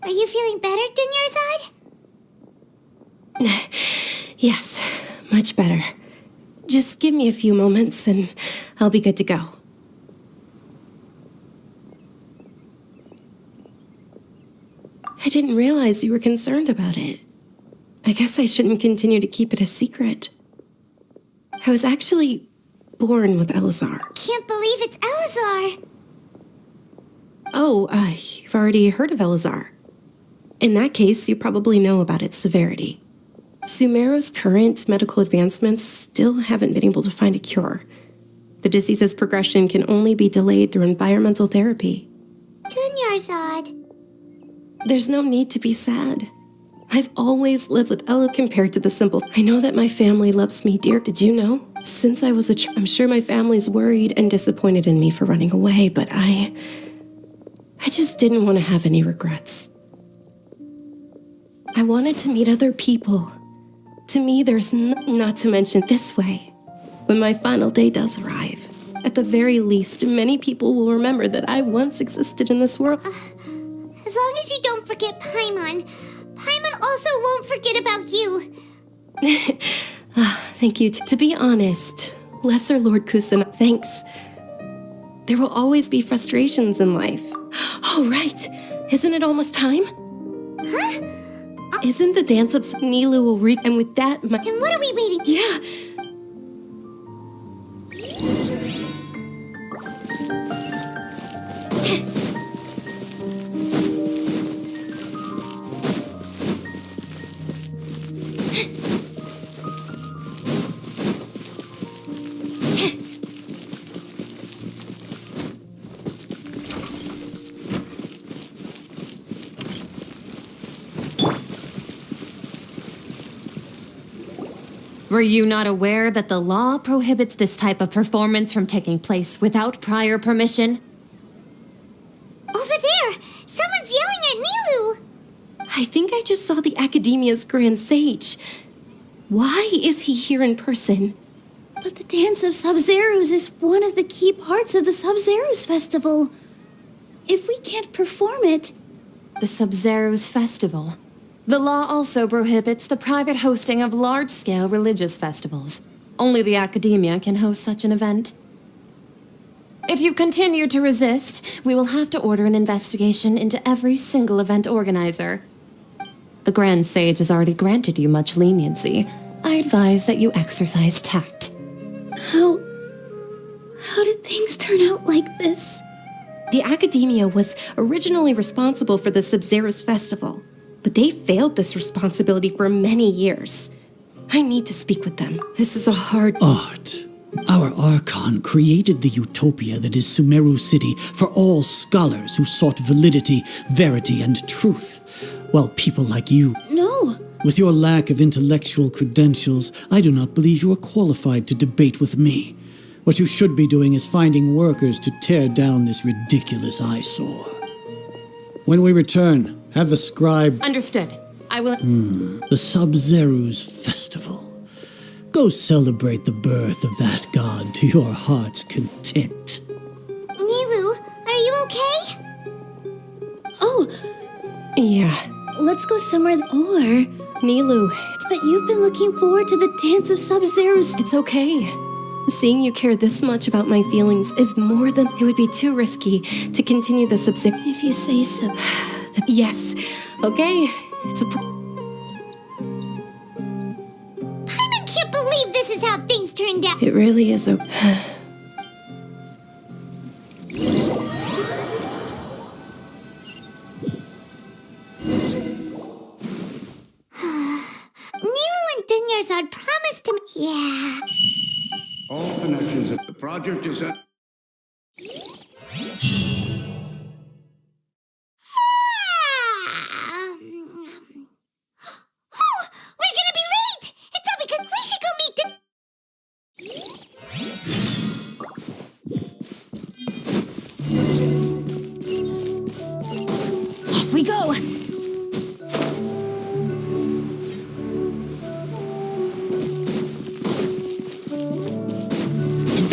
Are you feeling better, Dunyarzad? Yes, much better. Just give me a few moments and I'll be good to go. I didn't realize you were concerned about it. I guess I shouldn't continue to keep it a secret. I was actually born with Elazar. Can't believe it's Elazar. Oh, you've already heard of Elazar. In that case, you probably know about its severity. Sumeru's current medical advancements still haven't been able to find a cure. The disease's progression can only be delayed through environmental therapy. Dunyarzad. There's no need to be sad. I've always lived with Ella compared to the simple. I know that my family loves me dear. Did you know? Since I was a child, I'm sure my family's worried and disappointed in me for running away, but I just didn't want to have any regrets. I wanted to meet other people. To me, there's not to mention this way. When my final day does arrive, at the very least, many people will remember that I once existed in this world. As long as you don't forget Paimon, Paimon also won't forget about you. Thank you. To be honest, Lesser Lord Kusan, thanks. There will always be frustrations in life. Oh, right. Isn't it almost time? Huh? Isn't the dance of Nilu will reach, and with that, Then what are we waiting for? Yeah. Were you not aware that the law prohibits this type of performance from taking place without prior permission? Over there! Someone's yelling at Nilu! I think I just saw the Academia's Grand Sage. Why is he here in person? But the Dance of Sub-Zerus is one of the key parts of the Sub-Zerus Festival. If we can't perform it... The Sub-Zerus Festival. The law also prohibits the private hosting of large-scale religious festivals. Only the Academia can host such an event. If you continue to resist, we will have to order an investigation into every single event organizer. The Grand Sage has already granted you much leniency. I advise that you exercise tact. How did things turn out like this? The Academia was originally responsible for the Sub-Zerus Festival, but they failed this responsibility for many years. I need to speak with them. This is a hard... Art. Our Archon created the utopia that is Sumeru City for all scholars who sought validity, verity, and truth. While people like you... No. With your lack of intellectual credentials, I do not believe you are qualified to debate with me. What you should be doing is finding workers to tear down this ridiculous eyesore. When we return, have the scribe... Understood. I will... The Sub-Zerus Festival. Go celebrate the birth of that god to your heart's content. Nilu, are you okay? Oh, Yeah. let's go somewhere... Or... Nilu, But you've been looking forward to the Dance of Sub-Zerus... it's okay. Seeing you care this much about my feelings is more than... It would be too risky to continue the Sub-Zerus... If you say so. Yes. Okay. It's a... Paimon can't believe this is how things turned out. It really is a... Nilu and Dunyarzad promised to... Yeah. All connections at the project is at... Oh, we're gonna be late! It's all because we should go meet the... Off we go!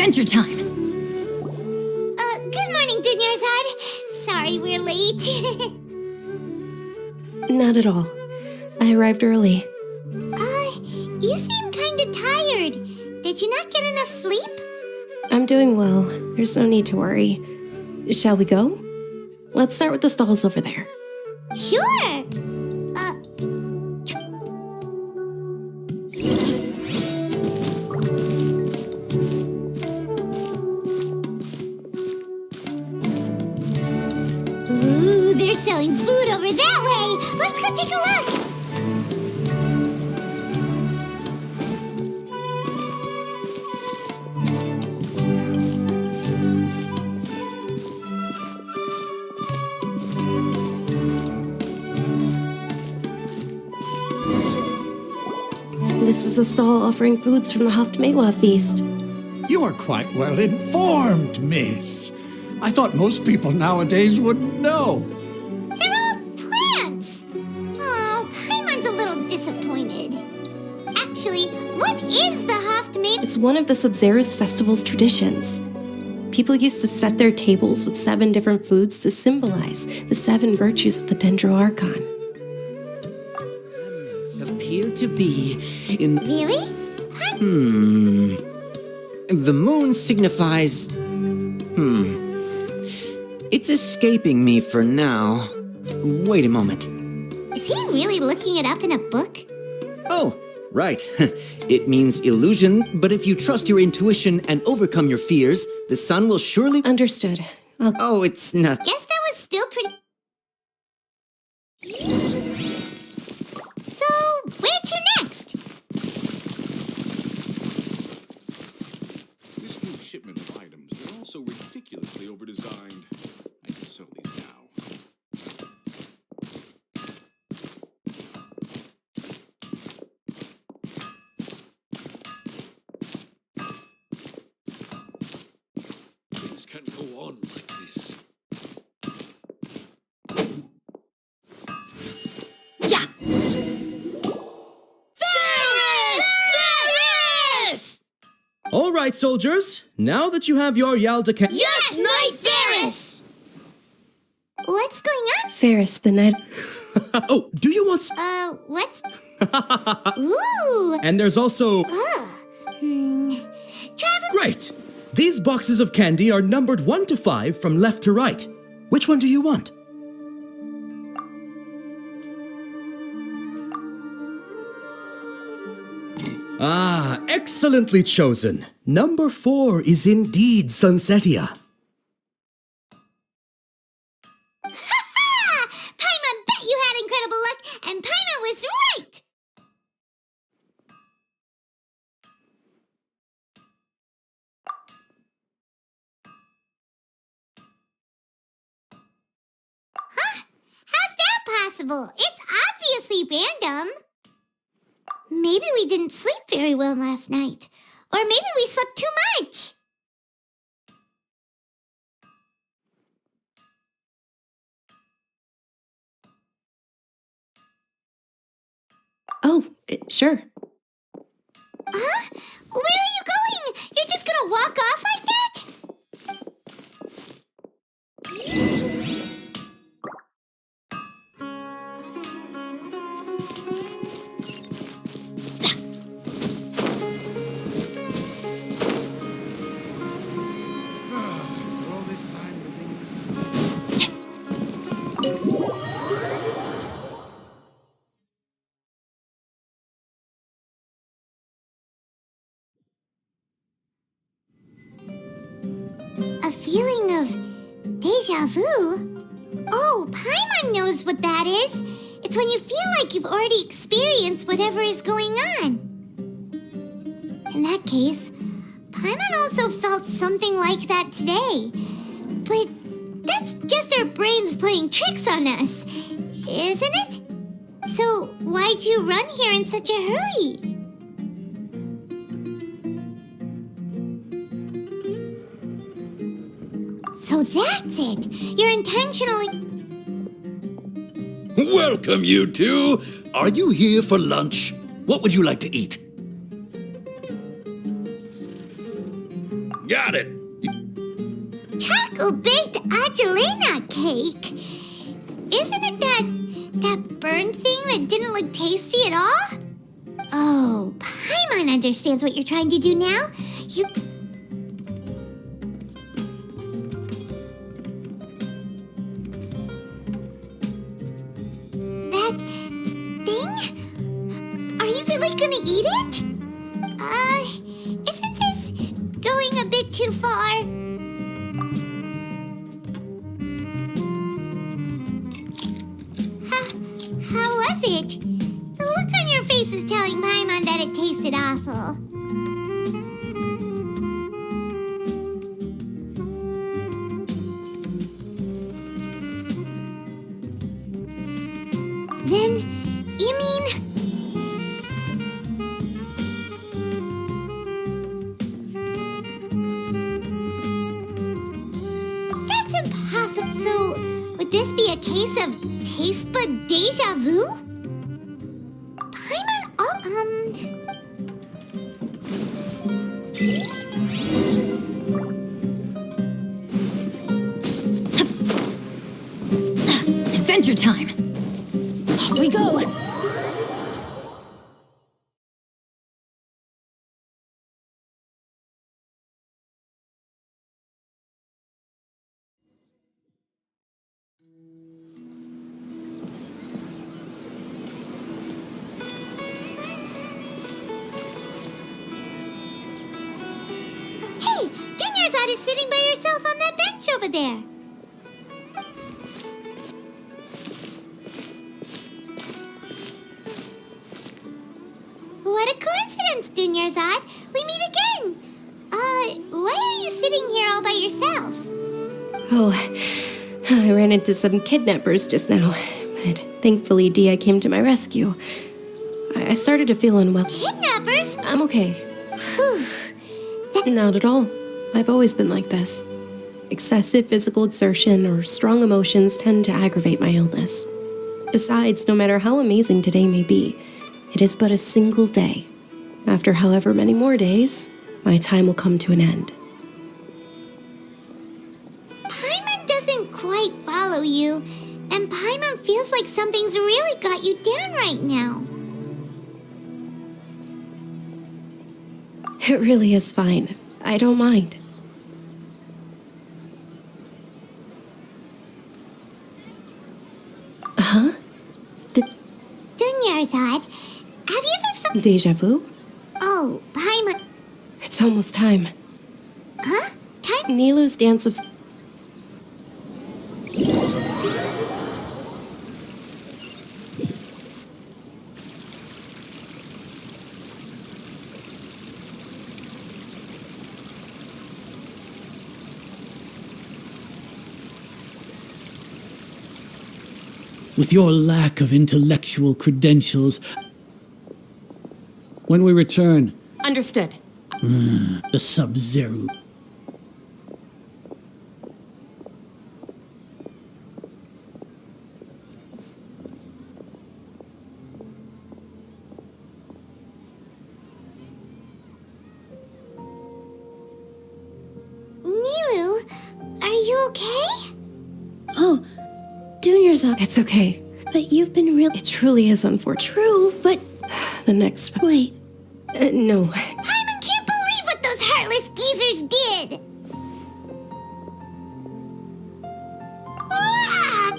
adventure time! Good morning, Dunyarzad. Sorry we're late. Not at all. I arrived early. You seem kinda tired. Did you not get enough sleep? I'm doing well. There's no need to worry. Shall we go? Let's start with the stalls over there. Sure. Ooh, they're selling food over that way. Let's go take a look. This is a stall offering foods from the Haftmewa feast. You are quite well informed, miss. I thought most people nowadays wouldn't know. They're all plants. Oh, Paimon's a little disappointed. Actually, what is the Haftmewa? It's one of the Sub-Zero's festival's traditions. People used to set their tables with 7 different foods to symbolize the 7 virtues of the Dendro Archon. Appear to be in. Really? The moon signifies. It's escaping me for now. Wait a moment. Is he really looking it up in a book? Oh, right. It means illusion, but if you trust your intuition and overcome your fears, the sun will surely. Understood. Oh, it's not. Guess that was still pretty. So, where to next? This new shipment of items, they're also ridiculously overdesigned. I can sell these now. Things can't go on like this. All right, soldiers. Now that you have your Yalda can. Yes, Knight Ferris! What's going on? Ferris, the night. Oh, do you want? Let's. Ooh! And there's also. Travel. Great. These boxes of candy are numbered 1 to 5 from left to right. Which one do you want? Ah, excellently chosen. Number 4 is indeed Sunsetia. Ha! Paimon bet you had incredible luck, and Paimon was right! Huh? How's that possible? It's obviously random. Maybe we didn't sleep very well last night. Or maybe we slept too much. Oh, sure. Huh? Where are you going? You're just gonna walk off like that? All this time living in the sun. A feeling of deja vu? Oh, Paimon knows what that is. It's when you feel like you've already experienced whatever is going on. In that case, Paimon also felt something like that today. But that's just our brains playing tricks on us, isn't it? So why'd you run here in such a hurry? So that's it. You're intentionally... Welcome, you two. Are you here for lunch? What would you like to eat? got it. Charcoal baked Angelina cake. Isn't it that burned thing that didn't look tasty at all? Oh, Paimon understands what you're trying to do now. That thing? Are you really gonna eat it? Isn't this going a bit too far? How was it? The look on your face is telling Paimon that it tasted awful. Then, you mean... That's impossible. So, would this be a case of taste bud deja vu? Paimon Adventure time! Off we go! Hey, Dunyarzad is sitting by herself on that bench over there. What a coincidence, Dunyarzad. We meet again. Why are you sitting here all by yourself? Oh, I ran into some kidnappers just now, but thankfully Dia came to my rescue. I started to feel unwell. Kidnappers? I'm okay. Whew. Not at all. I've always been like this. Excessive physical exertion or strong emotions tend to aggravate my illness. Besides, no matter how amazing today may be, it is but a single day. After however many more days, my time will come to an end. Paimon doesn't quite follow you, and Paimon feels like something's really got you down right now. It really is fine. I don't mind. Huh? Dunyarzad, have you ever felt... Deja vu? Oh, Paimon... It's almost time. Huh? Time? Nilu's dance of... With your lack of intellectual credentials, when we return, Understood. the Sub-Zero. Nilu, are you okay? Oh, Dunyarzad. It's okay. But you've been real... It truly is unfortunate. True, but... The next... Wait. No. Paimon can't believe what those heartless geezers did! Ah!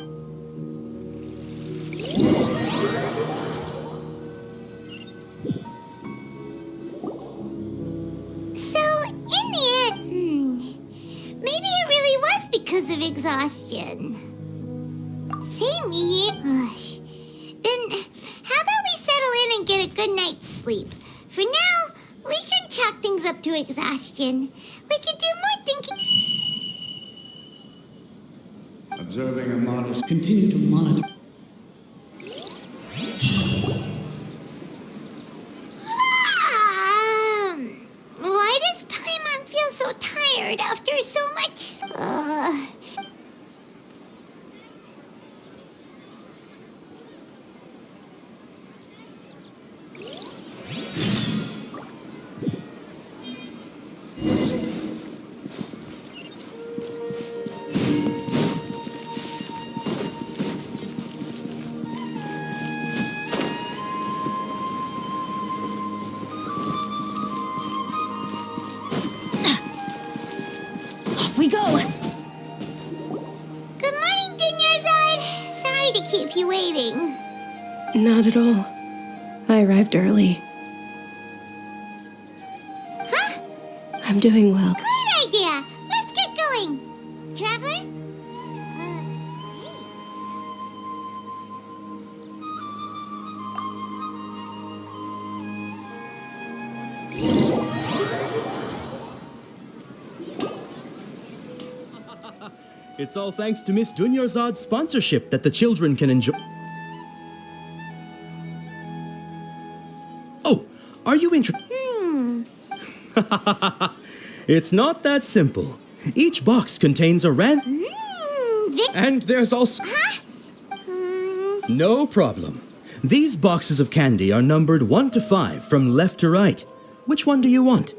So, in the end, maybe it really was because of exhaustion. Same here. Then, how about we settle in and get a good night's sleep? For now, we can chalk things up to exhaustion. We can do more thinking. Observing a modest... Continue to monitor. Why does Paimon feel so tired after so much... Off we go! Good morning, Dinyarzad. Sorry to keep you waiting. Not at all. I arrived early. Huh? I'm doing well. Great idea. Let's get going. Traveler? Hey. It's all thanks to Miss Dunyarzad's sponsorship that the children can enjoy. Oh, are you interested? It's not that simple. Each box contains a And there's also... Huh? No problem. These boxes of candy are numbered 1 to 5 from left to right. Which one do you want?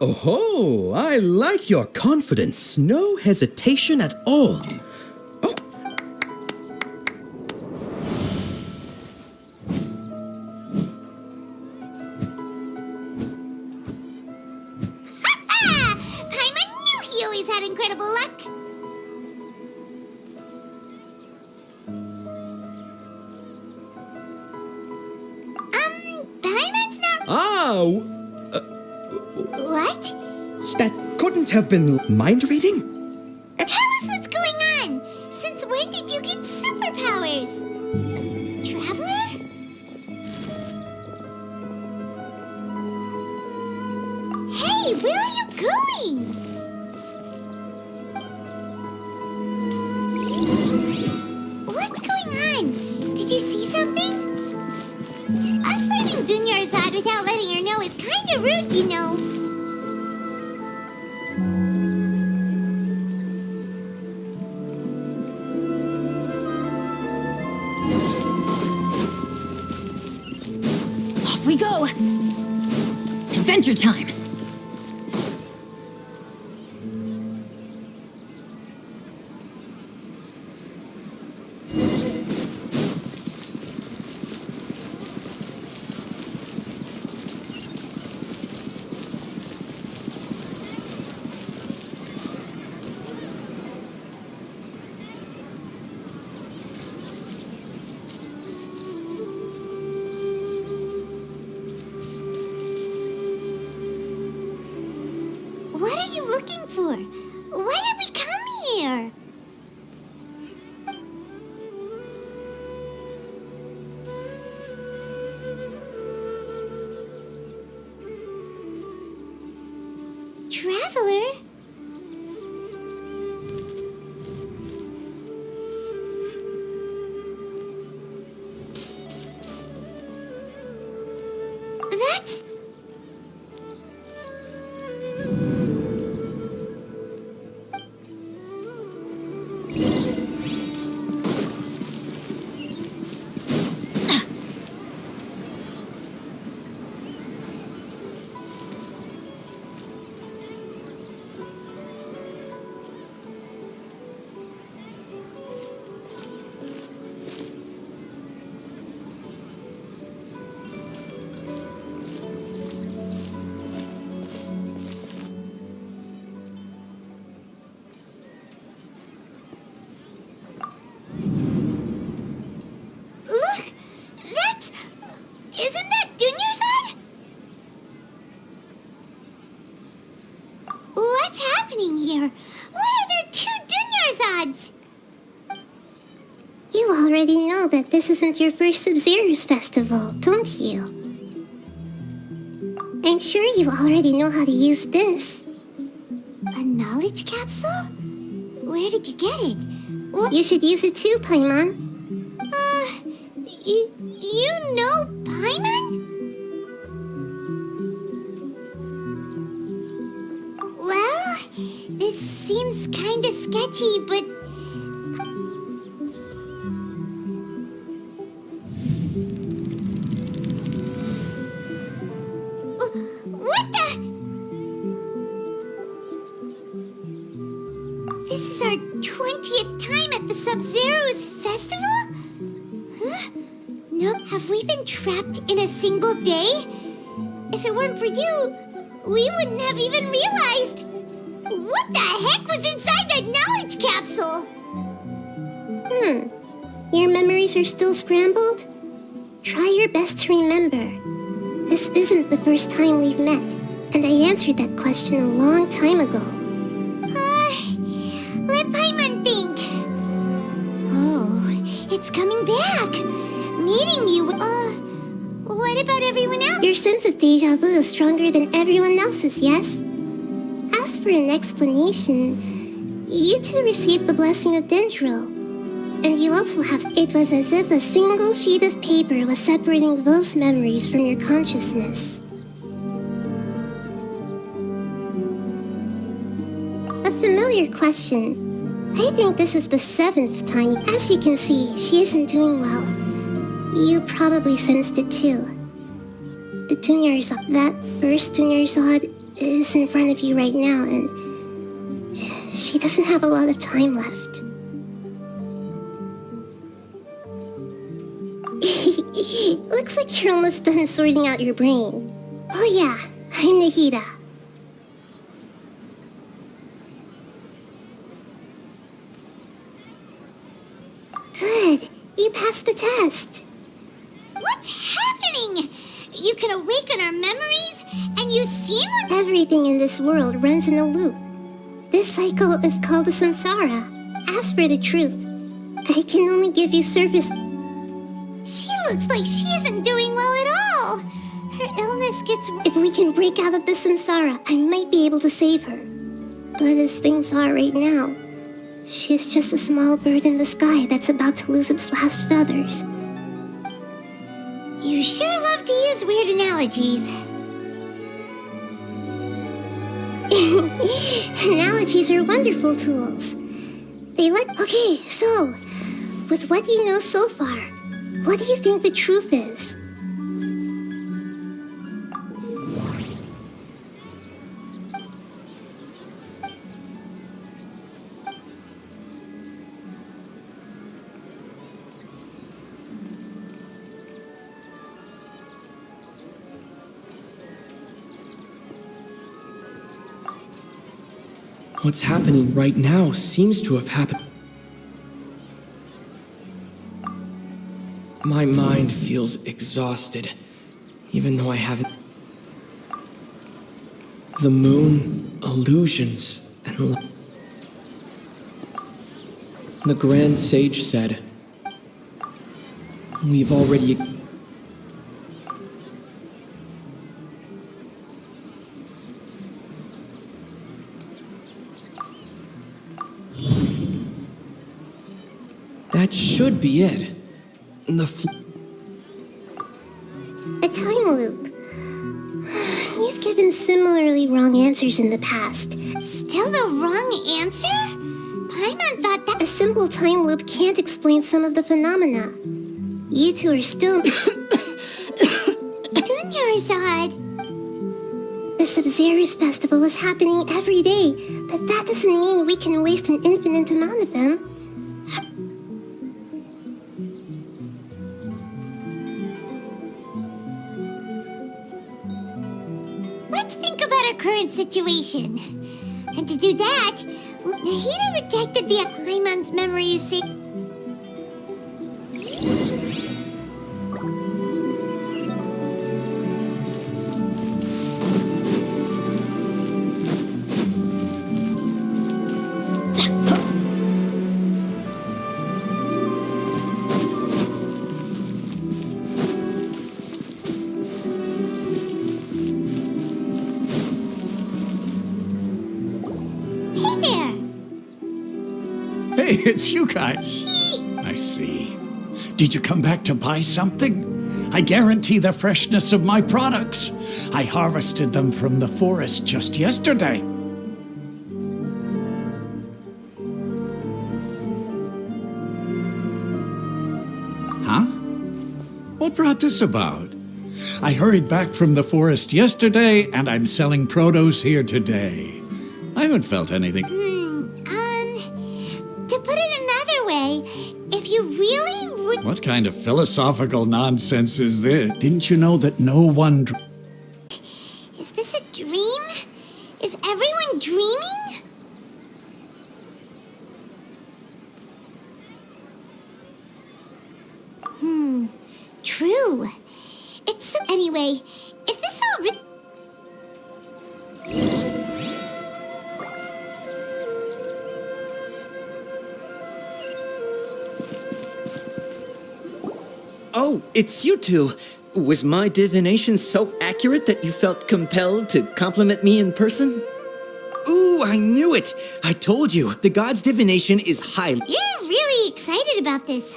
Oh, I like your confidence. No hesitation at all. Oh. Paimon knew he always had incredible luck. Paimon's not... What? That couldn't have been mind reading? Tell us what's going on. Since when did you get superpowers? Traveler? Hey, where are you going? What's going on? Did you see something? Us leaving Dunyarzad without letting her know is kind of rude, you know. Off we go! Adventure time! What are you looking for? Why did we come here? Traveler? That's... Look! That's... Isn't that Dunyarzad? What's happening here? Why are there 2 Dunyarzads? You already know that this isn't your first Sub-Zero's festival, don't you? I'm sure you already know how to use this. A knowledge capsule? Where did you get it? What? You should use it too, Paimon. You know Paimon? Well, this seems kinda sketchy, but... What the... This is our 20th time at the Sub-Zero's festival? Huh? No, have we been trapped in a single day? If it weren't for you, we wouldn't have even realized. What the heck was inside that knowledge capsule? Your memories are still scrambled? Try your best to remember. This isn't the first time we've met, and I answered that question a long time ago. Let Paimon think. Oh, it's coming back. Meeting you. What about everyone else? Your sense of deja vu is stronger than everyone else's, yes? As for an explanation, you two received the blessing of Dendro. And you also have... It was as if a single sheet of paper was separating those memories from your consciousness. A familiar question. I think this is the 7th time. As you can see, she isn't doing well. You probably sensed it too. The Dunyarzad, that first Dunyarzad, is in front of you right now, and she doesn't have a lot of time left. Looks like you're almost done sorting out your brain. Oh yeah, I'm Nahida. Good, you passed the test. What's happening? You can awaken our memories, and you seem like... Everything in this world runs in a loop. This cycle is called a samsara. As for the truth, I can only give you surface... She looks like she isn't doing well at all. Her illness gets... If we can break out of the samsara, I might be able to save her. But as things are right now, she's just a small bird in the sky that's about to lose its last feathers. You sure love to use weird analogies. Analogies are wonderful tools. They let... Okay, so, with what you know so far, what do you think the truth is? What's happening right now seems to have happened. My mind feels exhausted, even though I haven't. The moon, illusions, and the Grand Sage said, we've already. That should be it. A time loop. You've given similarly wrong answers in the past. Still the wrong answer? Paimon thought that... A simple time loop can't explain some of the phenomena. You two are still... Dunyarzad. The Sub-Zero's festival is happening every day, but that doesn't mean we can waste an infinite amount of them. Let's think about our current situation. And to do that, Nahida rejected the Paimon's memory is sick. Hey, it's you guys. I see. Did you come back to buy something? I guarantee the freshness of my products. I harvested them from the forest just yesterday. Huh? What brought this about? I hurried back from the forest yesterday, and I'm selling produce here today. I haven't felt anything. To put it another way, if you really... What kind of philosophical nonsense is this? Didn't you know that no one... Is everyone dreaming? True. It's so... Anyway, is this all Oh, it's you two. Was my divination so accurate that you felt compelled to compliment me in person? Ooh, I knew it! I told you, the god's divination is highly... You're really excited about this.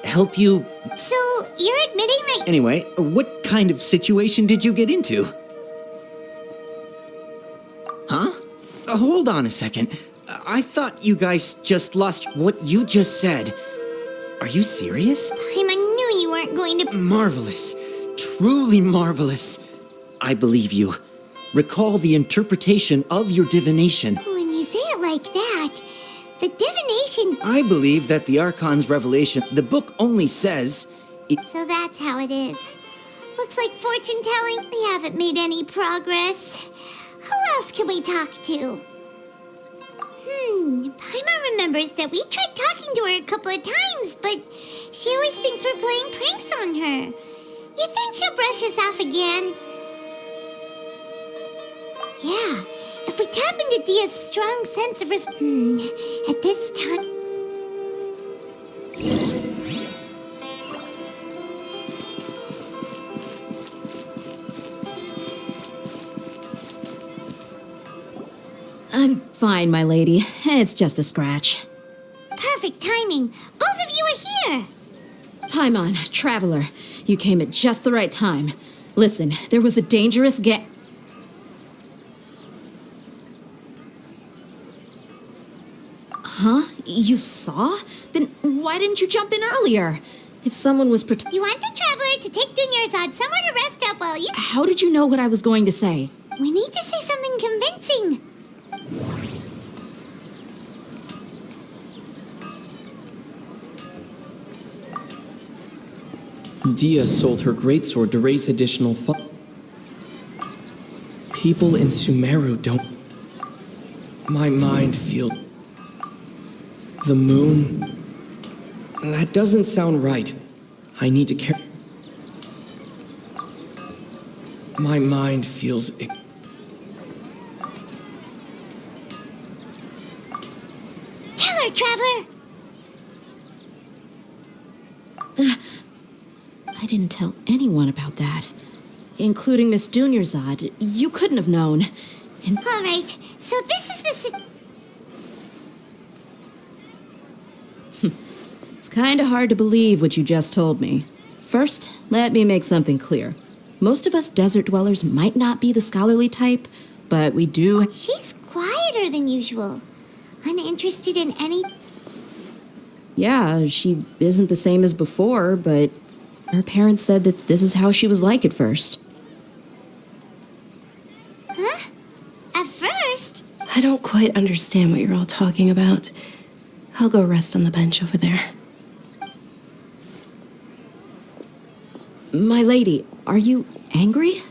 Help you... So, you're admitting that... Anyway, what kind of situation did you get into? Huh? Hold on a second. I thought you guys just lost what you just said. Are you serious? Paimon knew you weren't going to... Marvelous. Truly marvelous. I believe you. Recall the interpretation of your divination. When you say it like that, the divination... I believe that the Archon's revelation, the book only says... So that's how it is. Looks like fortune-telling. We haven't made any progress. Who else can we talk to? Paimon remembers that we tried talking to her a couple of times, but she always thinks we're playing pranks on her. You think she'll brush us off again? Yeah, if we tap into Dia's strong sense of at this time... I'm fine, my lady. It's just a scratch. Perfect timing. Both of you are here. Paimon, traveler, you came at just the right time. Listen, there was a dangerous Huh? You saw? Then why didn't you jump in earlier? If someone was You want the traveler to take Dunyarzad somewhere to rest up while you... How did you know what I was going to say? We need to say something convincing. Dia sold her greatsword to raise additional funds. People in Sumeru don't... My mind feels... The moon... That doesn't sound right. I need to care... My mind feels... Tell her, traveler! I didn't tell anyone about that. Including Miss Dunyarzad. You couldn't have known. And All right, so this is it's kinda hard to believe what you just told me. First, let me make something clear. Most of us desert dwellers might not be the scholarly type, but we do... She's quieter than usual. Uninterested in any... Yeah, she isn't the same as before, but her parents said that this is how she was like at first. Huh? At first? I don't quite understand what you're all talking about. I'll go rest on the bench over there. My lady, are you angry?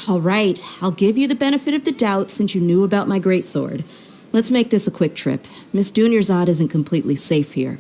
All right, I'll give you the benefit of the doubt since you knew about my greatsword. Let's make this a quick trip. Miss Dunyarzad isn't completely safe here.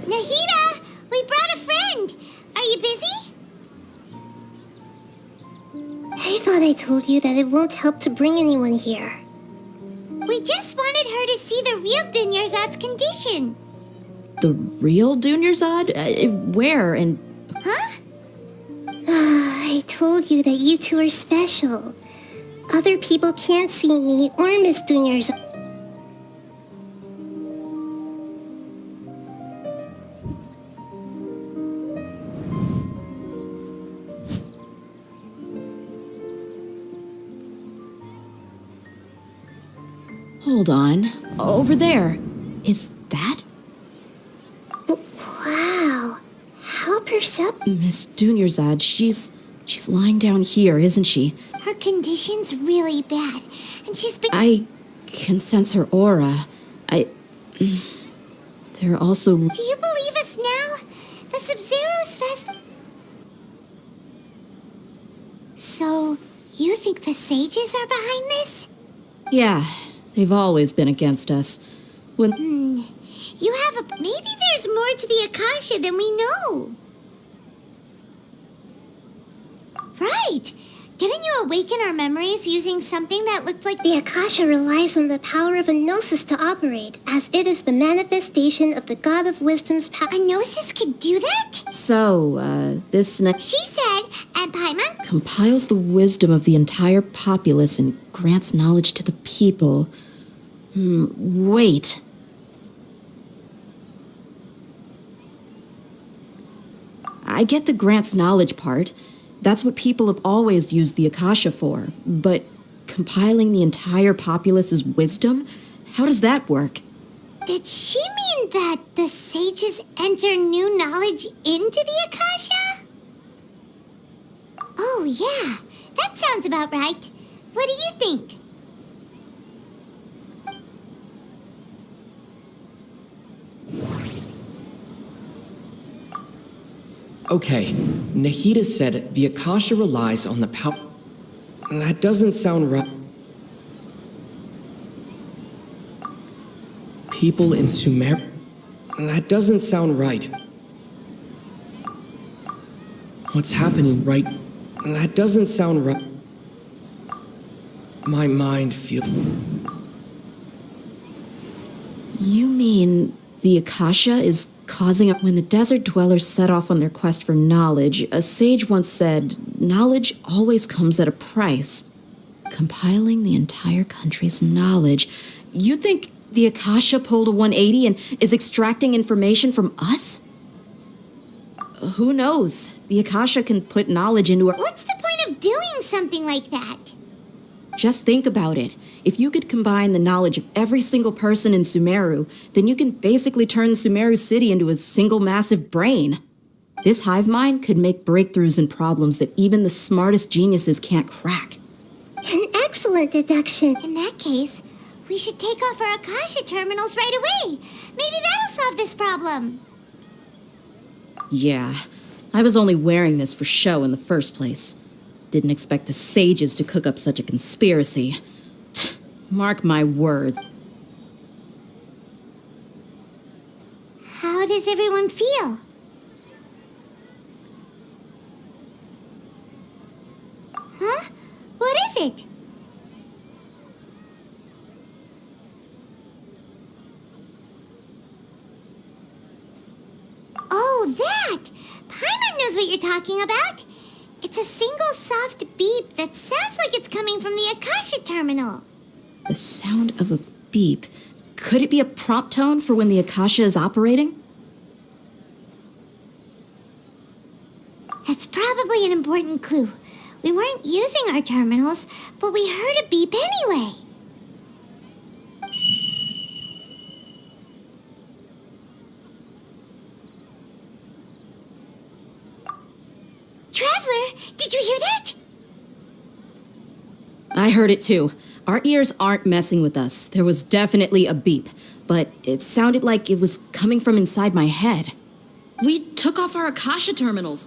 Nahida! We brought a friend! Are you busy? I thought I told you that it won't help to bring anyone here. We just wanted her to see the real Dunyarzad's condition. The real Dunyarzad? Where and... Huh? I told you that you two are special. Other people can't see me or Miss Junior's. Hold on. Over there. Is that? Wow. How perceptible. Miss Dunyarzad, she's lying down here, isn't she? Her condition's really bad, and she's been. I can sense her aura. There are also. Do you believe us now? The Sub-Zero's fest. So, you think the sages are behind this? Yeah, they've always been against us. When. You have a. Maybe there's more to the Akasha than we know. Right. Didn't you awaken our memories using something that looked like... The Akasha relies on the power of a gnosis to operate, as it is the manifestation of the God of Wisdom's power. A gnosis could do that? So, this next... She said, and Paimon... compiles the wisdom of the entire populace and grants knowledge to the people. Wait. I get the grants knowledge part. That's what people have always used the Akasha for. But compiling the entire populace's wisdom? How does that work? Did she mean that the sages enter new knowledge into the Akasha? Oh, yeah. That sounds about right. What do you think? Okay, Nahida said the Akasha relies on the power. That doesn't sound right. People in Sumer. That doesn't sound right. What's happening right? That doesn't sound right. My mind feels. You mean the Akasha is causing up when the desert dwellers set off on their quest for knowledge? A sage once said, knowledge always comes at a price. Compiling the entire country's knowledge. You think the Akasha pulled a 180 and is extracting information from us? Who knows? The Akasha can put knowledge into our... What's the point of doing something like that? Just think about it. If you could combine the knowledge of every single person in Sumeru, then you can basically turn Sumeru City into a single massive brain. This hive mind could make breakthroughs in problems that even the smartest geniuses can't crack. An excellent deduction. In that case, we should take off our Akasha terminals right away. Maybe that'll solve this problem. Yeah, I was only wearing this for show in the first place. Didn't expect the sages to cook up such a conspiracy. Mark my words. How does everyone feel? Huh? What is it? Oh, that! Paimon knows what you're talking about. It's a single soft beep that sounds like it's coming from the Akasha terminal. The sound of a beep. Could it be a prompt tone for when the Akasha is operating? That's probably an important clue. We weren't using our terminals, but we heard a beep anyway. Traveler, did you hear that? I heard it too. Our ears aren't messing with us. There was definitely a beep, but it sounded like it was coming from inside my head. We took off our Akasha terminals.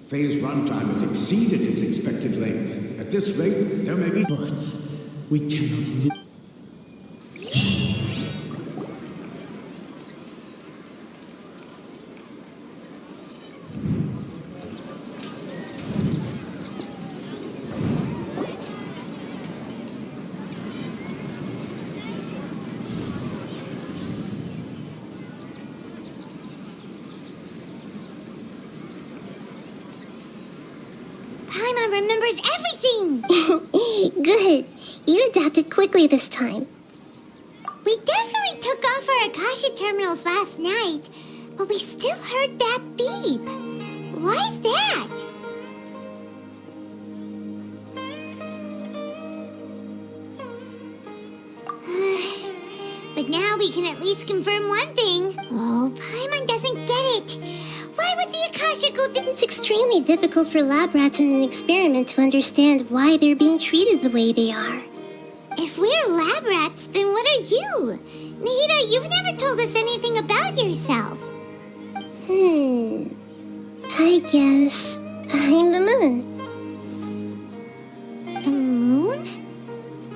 Phase runtime has exceeded its expected length. At this rate, there may be... But we cannot... Paimon remembers everything! Good. You adapted quickly this time. We definitely took off our Akasha terminals last night, but we still heard that beep. Why is that? But now we can at least confirm one thing. Oh, Paimon doesn't get it. Why would the Akasha go there? It's extremely difficult for lab rats in an experiment to understand why they're being treated the way they are. If we're lab rats, then what are you? Nahida, you've never told us anything about yourself. I guess I'm the moon. The moon?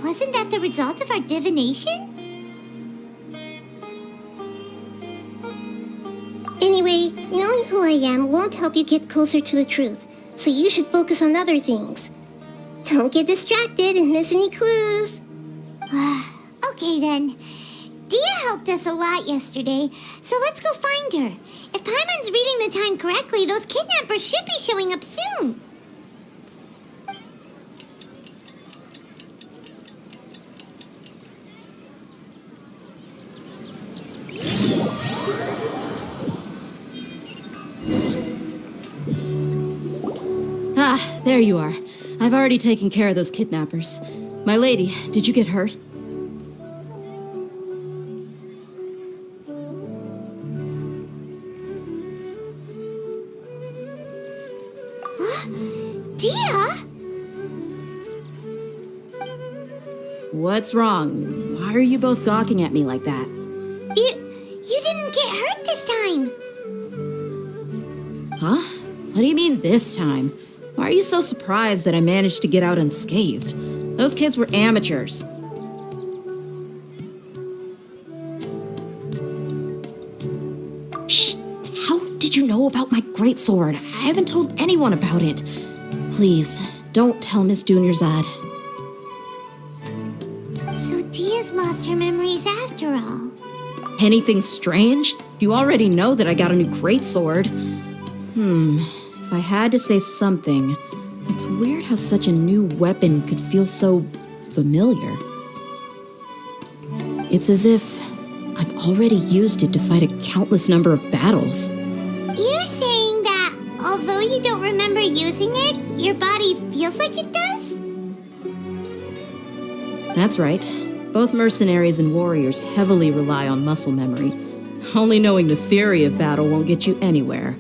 Wasn't that the result of our divination? Anyway, knowing who I am won't help you get closer to the truth, so you should focus on other things. Don't get distracted and miss any clues. Okay then. Dia helped us a lot yesterday, so let's go find her. If Paimon's reading the time correctly, those kidnappers should be showing up soon. Ah, there you are. I've already taken care of those kidnappers. My lady, did you get hurt? Dia? What's wrong? Why are you both gawking at me like that? You didn't get hurt this time. Huh? What do you mean this time? Why are you so surprised that I managed to get out unscathed? Those kids were amateurs. Shh! How did you know about my greatsword? I haven't told anyone about it. Please, don't tell Miss Dunyarzad. So Dia's lost her memories after all. Anything strange? You already know that I got a new greatsword. If I had to say something, it's weird how such a new weapon could feel so familiar. It's as if I've already used it to fight a countless number of battles. You're saying that although you don't remember using it, your body feels like it does? That's right. Both mercenaries and warriors heavily rely on muscle memory. Only knowing the theory of battle won't get you anywhere.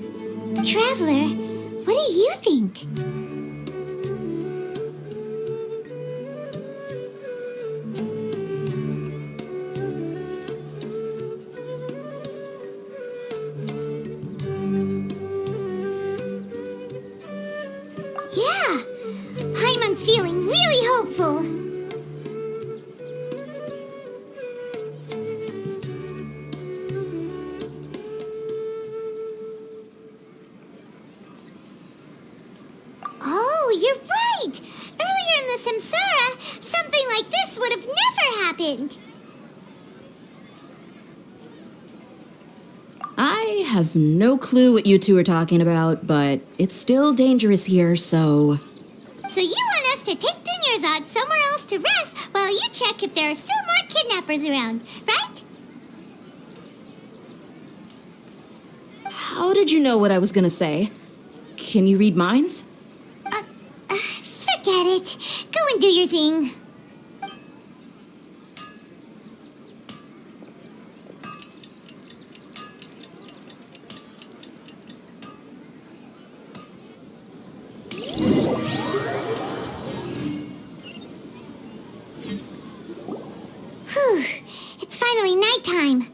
Traveler, what do you think? Yeah, Paimon's feeling really hopeful. Oh, you're right! Earlier in the Samsara, something like this would have never happened! I have no clue what you two are talking about, but it's still dangerous here, so... So you want us to take Dunyarzad somewhere else to rest while you check if there are still more kidnappers around, right? How did you know what I was gonna say? Can you read minds? Forget it. Go and do your thing. Whew. It's finally nighttime.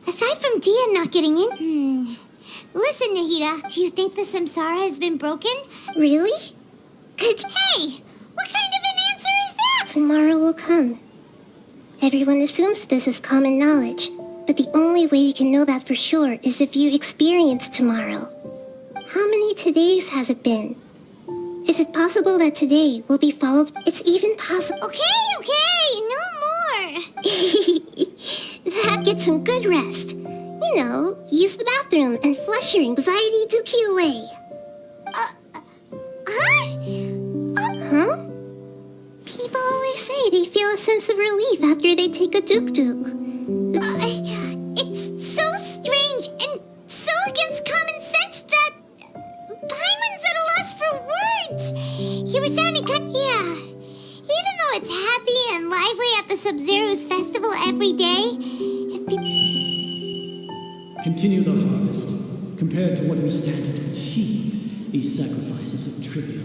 Aside from Dia not getting in... Listen, Nahida, do you think the Samsara has been broken? Really? Good. Hey! What kind of an answer is that? Tomorrow will come. Everyone assumes this is common knowledge, but the only way you can know that for sure is if you experience tomorrow. How many todays has it been? Is it possible that today will be followed? It's even possible. Okay, no more. That gets some good rest. You know, use the bathroom and flush your anxiety dookie away. Huh? they feel a sense of relief after they take a duk-duk. It's so strange and so against common sense that Paimon's at a loss for words. You were sounding yeah. Even though it's happy and lively at the Sub-Zero's festival every day, Continue the harvest. Compared to what we stand to achieve, these sacrifices are trivial.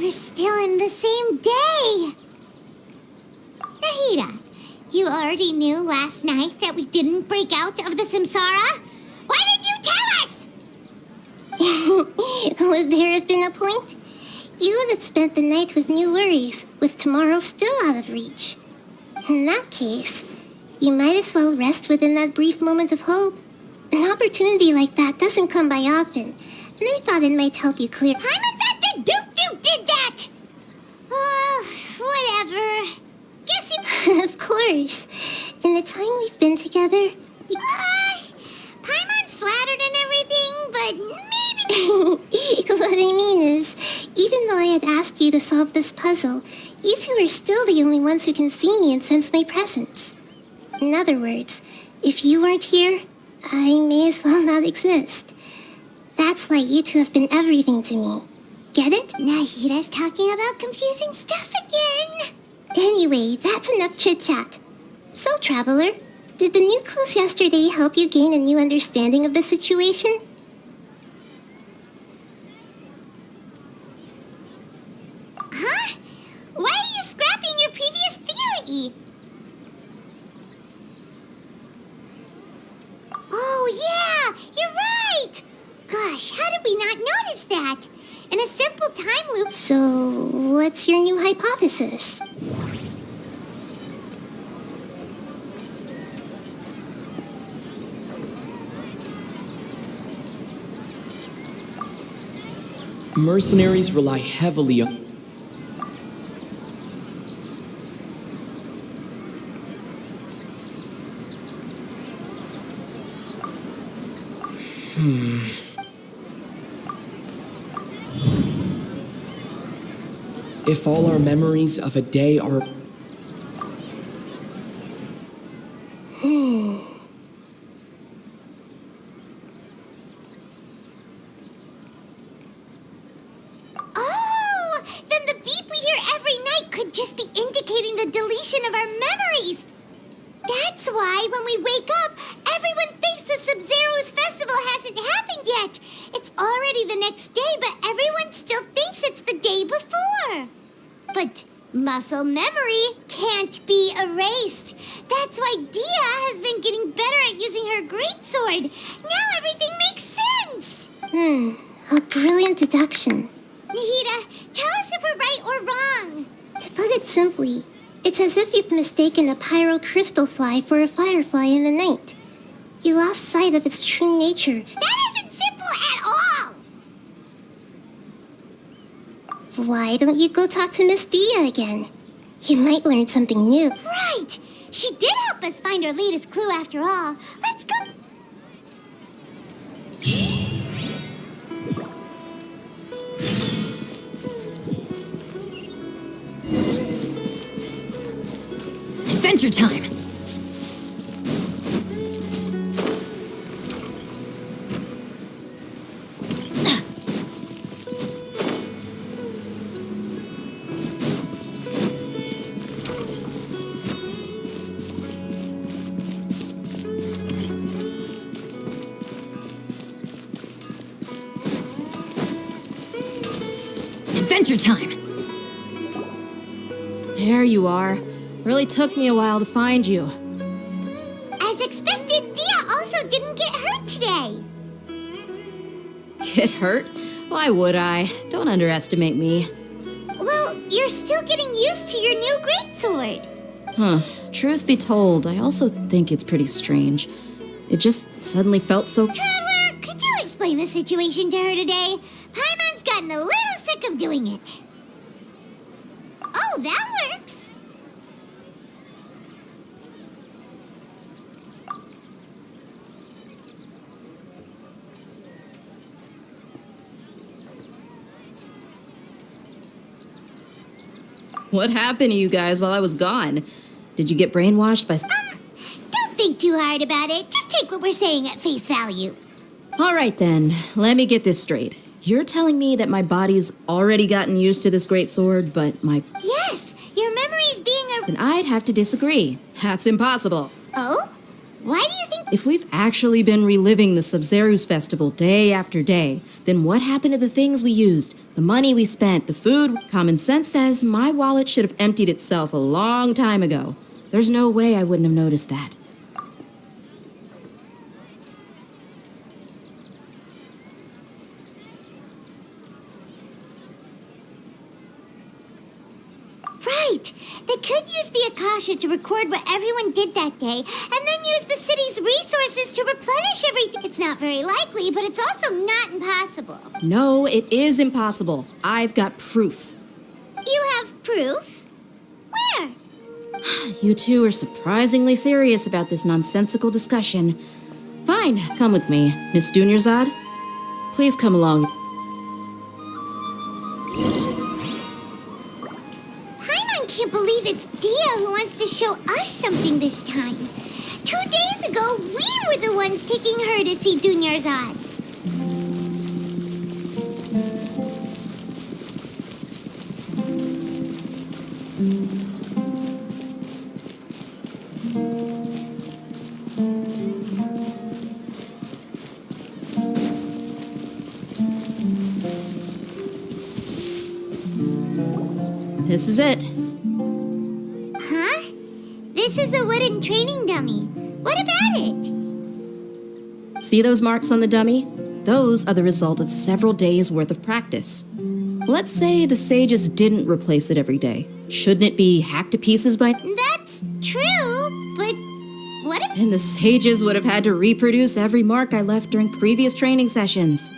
we're still in the same day. Nahida, you already knew last night that we didn't break out of the Samsara? Why didn't you tell us? Would there have been a point? You would have spent the night with new worries, with tomorrow still out of reach. In that case, you might as well rest within that brief moment of hope. An opportunity like that doesn't come by often, and I thought it might help you clear. Paimon thought that Duke did that! Whatever. Guess you... Of course. In the time we've been together... Paimon's flattered and everything, but maybe... What I mean is, even though I had asked you to solve this puzzle, you two are still the only ones who can see me and sense my presence. In other words, if you weren't here, I may as well not exist. That's why you two have been everything to me. Get it? Nahida's talking about confusing stuff again. Anyway, that's enough chit-chat. So, Traveler, did the new clues yesterday help you gain a new understanding of the situation? Huh? Why are you scrapping your previous theory? Oh, yeah! You're right! Gosh, how did we not notice that? In a simple time loop... So, what's your new hypothesis? Mercenaries rely heavily on... If all our memories of a day are... Oh! Then the beep we hear every night could just be indicating the deletion of our memories! That's why when we wake up, everyone thinks the Sub-Zero's festival hasn't happened yet. It's already the next day, but everyone still thinks it's the day before. But muscle memory can't be erased. That's why Dia has been getting better at using her greatsword. Now everything makes sense. A brilliant deduction. Nahida, tell us if we're right or wrong. To put it simply, it's as if you've mistaken a pyro crystal fly for a firefly in the night. You lost sight of its true nature. That isn't simple at all. Why don't you go talk to Miss Dia again? You might learn something new. Right. She did help us find our latest clue after all. Let's go. Adventure time! Adventure time! There you are. Really took me a while to find you. As expected, Dia also didn't get hurt today. Get hurt? Why would I? Don't underestimate me. Well, you're still getting used to your new greatsword. Huh. Truth be told, I also think it's pretty strange. It just suddenly felt so... Traveler, could you explain the situation to her today? Paimon's gotten a little sick of doing it. Oh, that works. What happened to you guys while I was gone? Did you get brainwashed by... Don't think too hard about it. Just take what we're saying at face value. All right then, let me get this straight. You're telling me that my body's already gotten used to this great sword, but my... Yes, your memory's being a... Then I'd have to disagree. That's impossible. Oh? Why do you think... If we've actually been reliving the Sub-Zeru's festival day after day, then what happened to the things we used? The money we spent, the food? Common sense says my wallet should have emptied itself a long time ago. There's no way I wouldn't have noticed that. Right! They could use the Akasha to record what everyone did that day, and then use the city's resources to replenish everything. It's not very likely, but it's also not impossible. No, it is impossible. I've got proof. You have proof? Where? You two are surprisingly serious about this nonsensical discussion. Fine, come with me, Miss Dunyarzad. Please come along. Paimon can't believe it's Dia who wants to show us something this time. 2 days ago, we were the ones taking her to see Dunyarzad. This is it. Huh? This is a wooden training dummy. What about it? See those marks on the dummy? Those are the result of several days' worth of practice. Let's say the sages didn't replace it every day. Shouldn't it be hacked to pieces by... That's true, but what if... And the sages would have had to reproduce every mark I left during previous training sessions.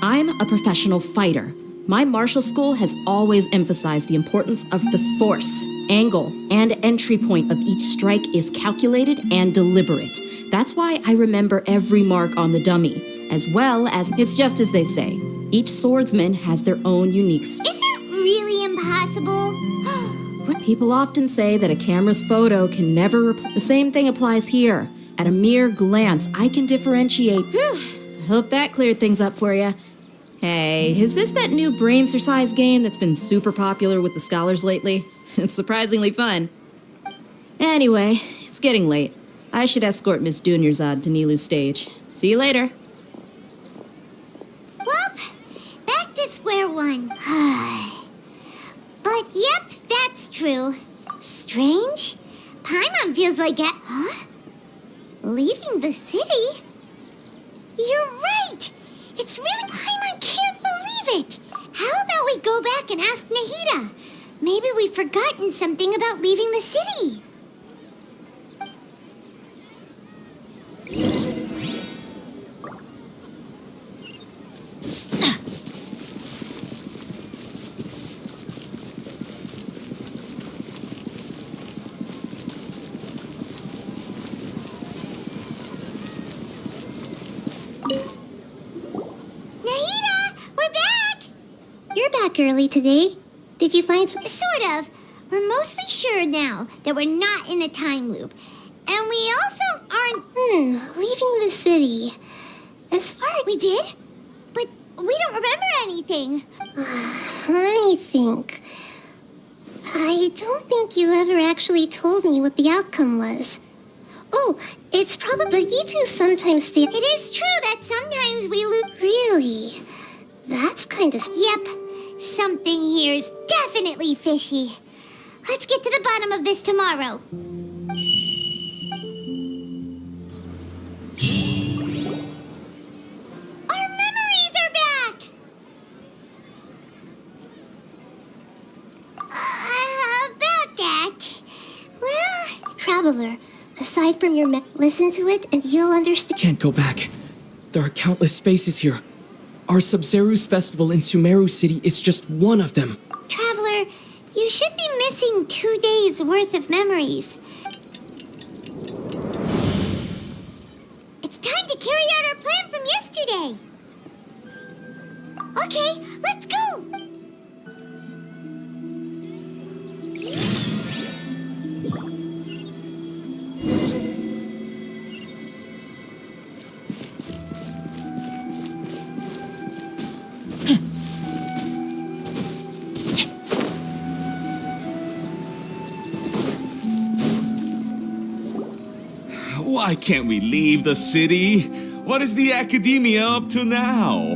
I'm a professional fighter. My martial school has always emphasized the importance of the force, angle, and entry point of each strike is calculated and deliberate. That's why I remember every mark on the dummy, as well as it's just as they say. Each swordsman has their own unique... Is it really impossible? People often say that a camera's photo can never... The same thing applies here. At a mere glance, I can differentiate... I hope that cleared things up for you. Hey, is this that new brain exercise game that's been super popular with the scholars lately? It's surprisingly fun. Anyway, it's getting late. I should escort Miss Dunyarzad to Nilu's stage. See you later. Well, back to square one. But yep, that's true. Strange. Paimon feels like it. Huh? Leaving the city? You're right. It's really... Paimon can't believe it. How about we go back and ask Nahida? Maybe we've forgotten something about leaving the city. Back early today. Did you find some... Sort of. We're mostly sure now that we're not in a time loop. And we also aren't... leaving the city. As far as we did? But we don't remember anything. Let me think. I don't think you ever actually told me what the outcome was. Oh, it's probably... You two sometimes stay... It is true that sometimes we lose... Really? That's kind of... Yep. Something here's definitely fishy. Let's get to the bottom of this tomorrow. Our memories are back! About that... Well... Traveler, aside from your listen to it and you'll understand... Can't go back. There are countless spaces here. Our Sub-Zeru's festival in Sumeru City is just one of them. Traveler, you should be missing 2 days' worth of memories. It's time to carry out our plan from yesterday. Okay, let's go! Why can't we leave the city? What is the academia up to now?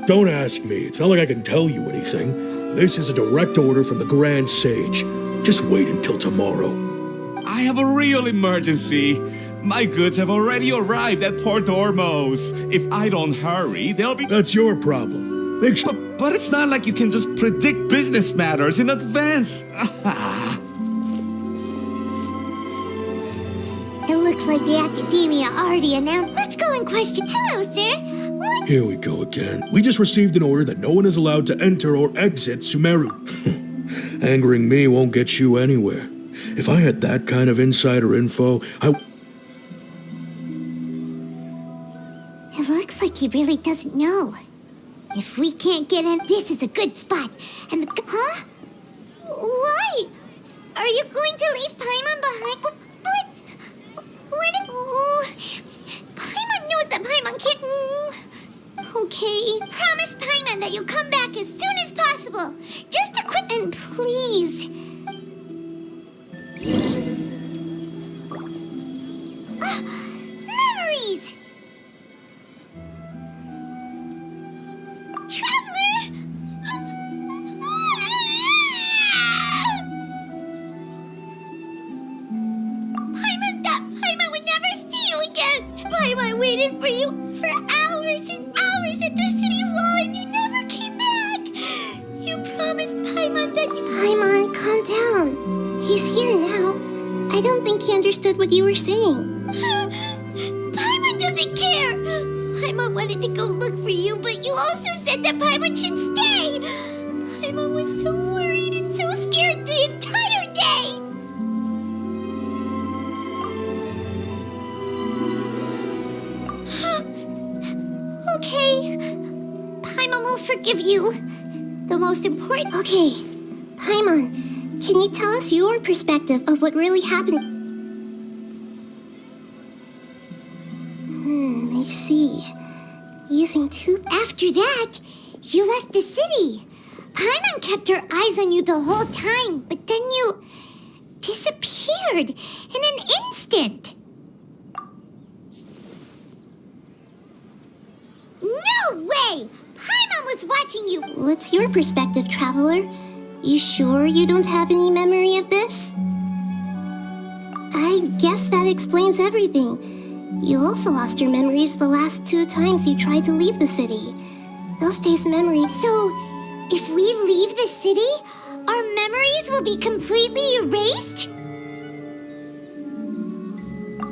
Don't ask me. It's not like I can tell you anything. This is a direct order from the Grand Sage. Just wait until tomorrow. I have a real emergency. My goods have already arrived at Port Ormos. If I don't hurry, they'll be... That's your problem. Make sure... But it's not like you can just predict business matters in advance. It looks like the academia already announced. Let's go and question. Hello, sir. What? Here we go again. We just received an order that no one is allowed to enter or exit Sumeru. Angering me won't get you anywhere. If I had that kind of insider info, It looks like he really doesn't know. If we can't get in, this is a good spot. And the... Huh? Why? Are you going to leave Paimon behind? But... When... Oh, Paimon knows that Paimon can't... Okay. Promise Paimon that you'll come back as soon as possible. Just a quick... And please... Memories! Traveler! Paimon would never see you again! Paimon waited for you for hours and hours at the city wall and you never came back! You promised Paimon that you... Paimon, calm down. He's here now. I don't think he understood what you were saying. Paimon doesn't care! Paimon wanted to go look for you, but you also said that Paimon should stay! Paimon was so worried and so scared the entire day! Okay. Paimon will forgive you. The most important... Okay. Paimon, can you tell us your perspective of what really happened? I see. Using two... After that, you left the city. Paimon kept her eyes on you the whole time, but then you disappeared in an instant. No way! Paimon was watching you. What's your perspective, Traveler? You sure you don't have any memory of this? I guess that explains everything. You also lost your memories the last 2 times you tried to leave the city. Those days' memories... So, if we leave the city, our memories will be completely erased?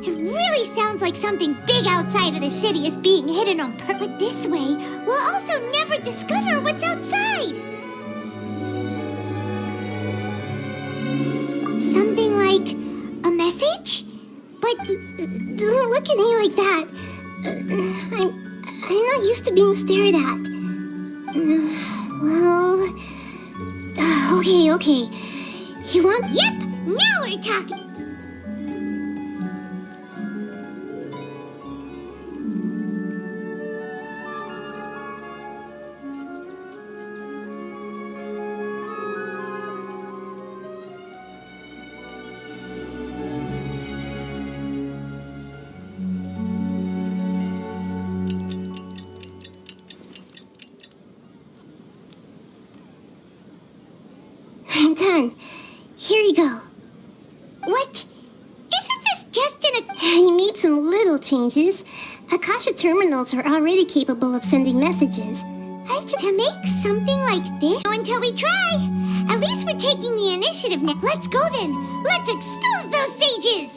It really sounds like something big outside of the city is being hidden on purpose. But this way, we'll also never discover what's outside. Something like a message? But don't look at me like that. I'm not used to being stared at. Well... Okay. You want... Yep! Now we're talking! I'm done. Here you go. What? Isn't this just an... He made some little changes. Akasha terminals are already capable of sending messages. To make something like this? Until we try. At least we're taking the initiative now. Let's go then. Let's expose those sages.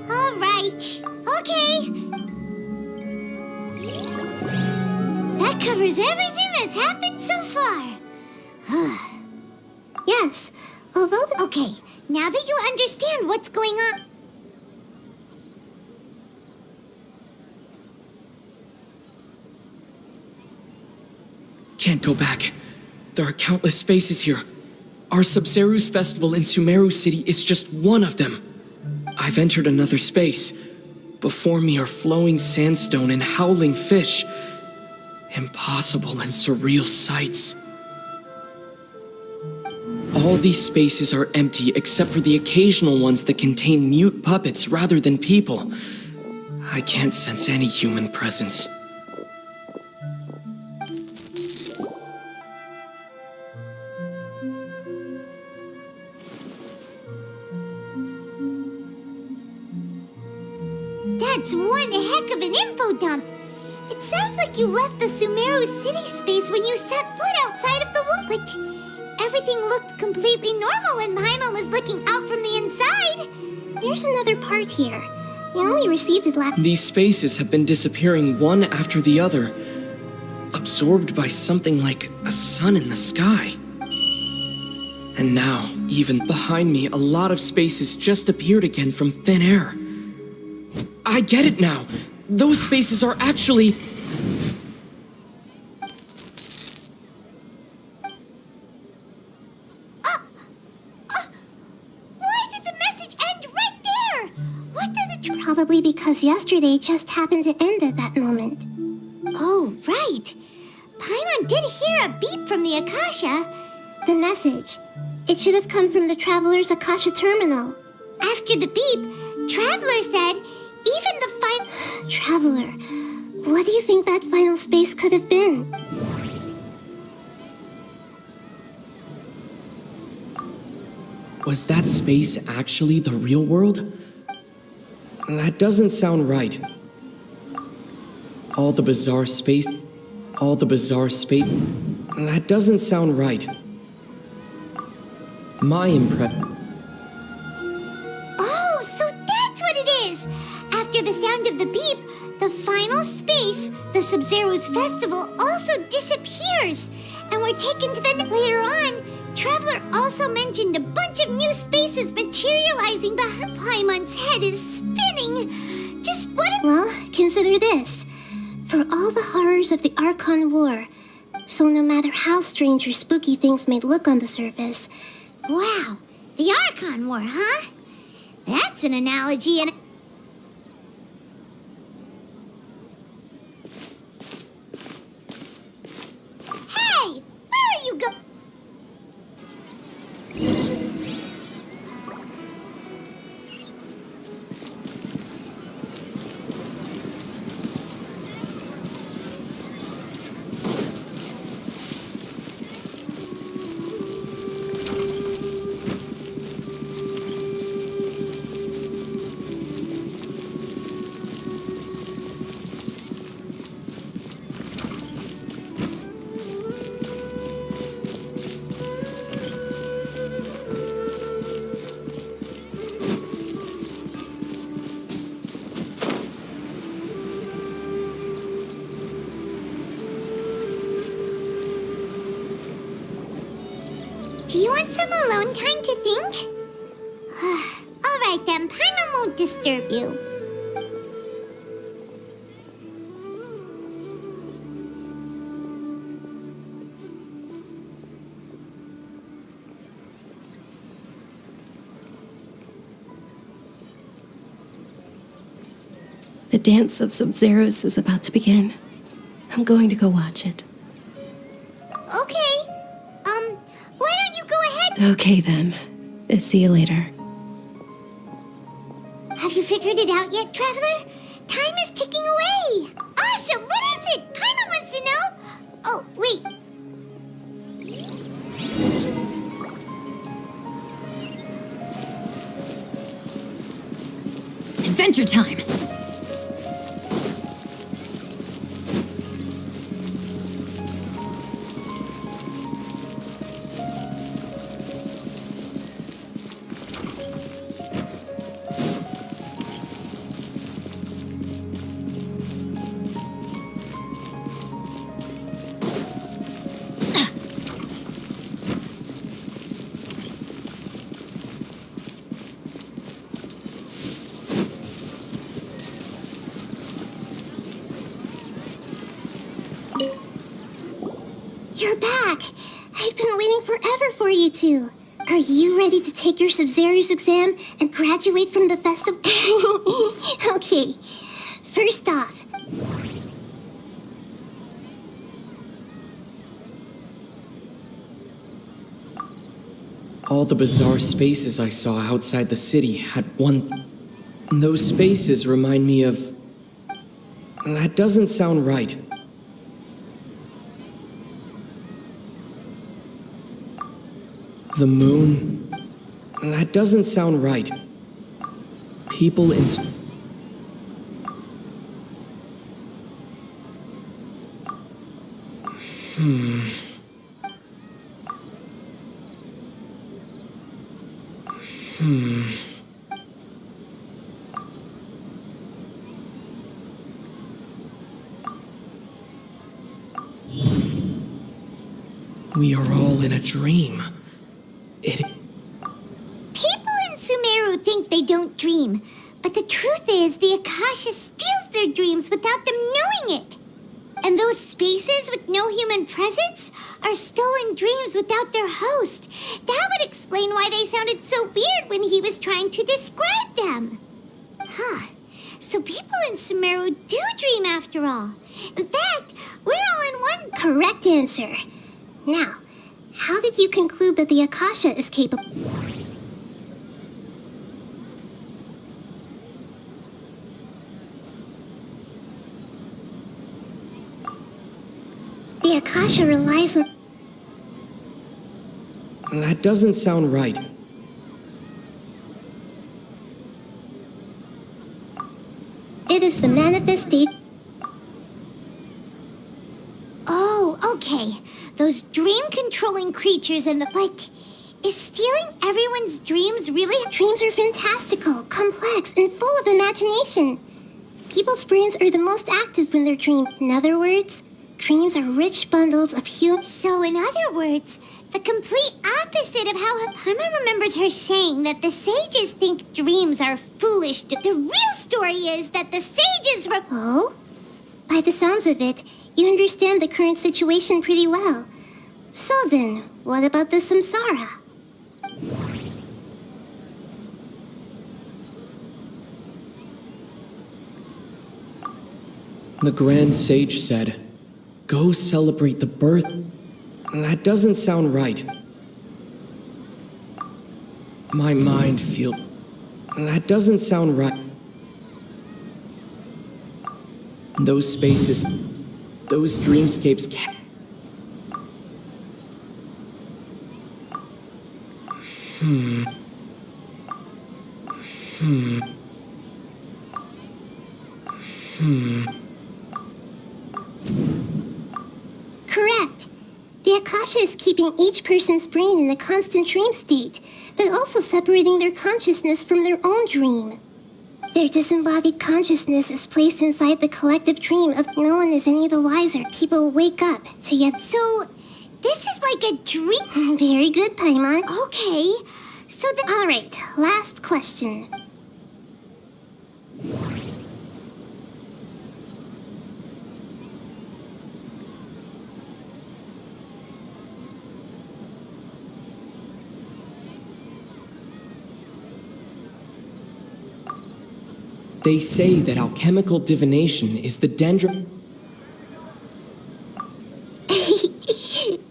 All right. Okay. That covers everything that's happened so far. Yes, although... Okay, now that you understand what's going on... Can't go back. There are countless spaces here. Our Sub-Zeru's festival in Sumeru City is just one of them. I've entered another space. Before me are flowing sandstone and howling fish. Impossible and surreal sights. All All these spaces are empty except for the occasional ones that contain mute puppets rather than people. I can't sense any human presence. That's one heck of an info dump. It sounds like you left the Sumeru city space when you set foot outside of the womb, but everything looked completely normal when Paimon was looking out from the inside. There's another part here. You only received it last. These spaces have been disappearing one after the other, absorbed by something like a sun in the sky. And now, even behind me, a lot of spaces just appeared again from thin air. I get it now. Those spaces are actually... Why did the message end right there? What did it... Probably because yesterday just happened to end at that moment. Oh, right. Paimon did hear a beep from the Akasha. The message. It should have come from the Traveler's Akasha terminal. After the beep, Traveler said, even the Traveler, what do you think that final space could have been? Was that space actually the real world? That doesn't sound right. All the bizarre space... That doesn't sound right. My impression... Oh, so that's what it is! After the sound of the beep, the final space, the Sub-Zero's festival, also disappears. And we're taken to the... Later on, Traveler also mentioned a bunch of new spaces materializing behind... Paimon's head is spinning. Just what... Well, consider this. For all the horrors of the Archon War, so no matter how strange or spooky things may look on the surface... Wow, the Archon War, huh? That's an analogy and... Hey! Where are you go... Do you want some alone time to think? All right then, Paimon won't disturb you. The dance of Sub-Zeros is about to begin. I'm going to go watch it. Okay. Why don't you go ahead? Okay then. See you later. Have you figured it out yet, Traveler? Time is ticking away. Awesome! What is it? Paimon wants to know. Oh, wait. Adventure time! You're back! I've been waiting forever for you two. Are you ready to take your Sub-Zero's exam and graduate from the festival? Okay, first off... All the bizarre spaces I saw outside the city had one. Those spaces remind me of. That doesn't sound right. The moon. That doesn't sound right. People in. We are all in a dream. People in Sumeru think they don't dream, but the truth is the Akasha steals their dreams without them knowing it. And those spaces with no human presence are stolen dreams without their host. That would explain why they sounded so weird when he was trying to describe them. Huh. So people in Sumeru do dream after all. In fact, we're all in one. Correct answer. Now, how did you conclude that the Akasha is capable? The Akasha relies on... That doesn't sound right. It is the manifestation... Oh, okay. Those dream-controlling creatures and the... But is stealing everyone's dreams really... Dreams are fantastical, complex, and full of imagination. People's brains are the most active when they're dreaming. In other words, dreams are rich bundles of So in other words, the complete opposite of how Paimon remembers her saying that the sages think dreams are foolish. The real story is that the sages... Oh? By the sounds of it, you understand the current situation pretty well. So then, what about the samsara? The Grand Sage said, "Go celebrate the birth." That doesn't sound right. My mind feels... That doesn't sound right. Those spaces... Those dreamscapes can't... Correct. The Akasha is keeping each person's brain in a constant dream state, but also separating their consciousness from their own dream. Their disembodied consciousness is placed inside the collective dream of no one is any the wiser. People wake up to yet... So, this is like a dream... Very good, Paimon. Okay, so the... Alright, last question. They say that alchemical divination is the dendron...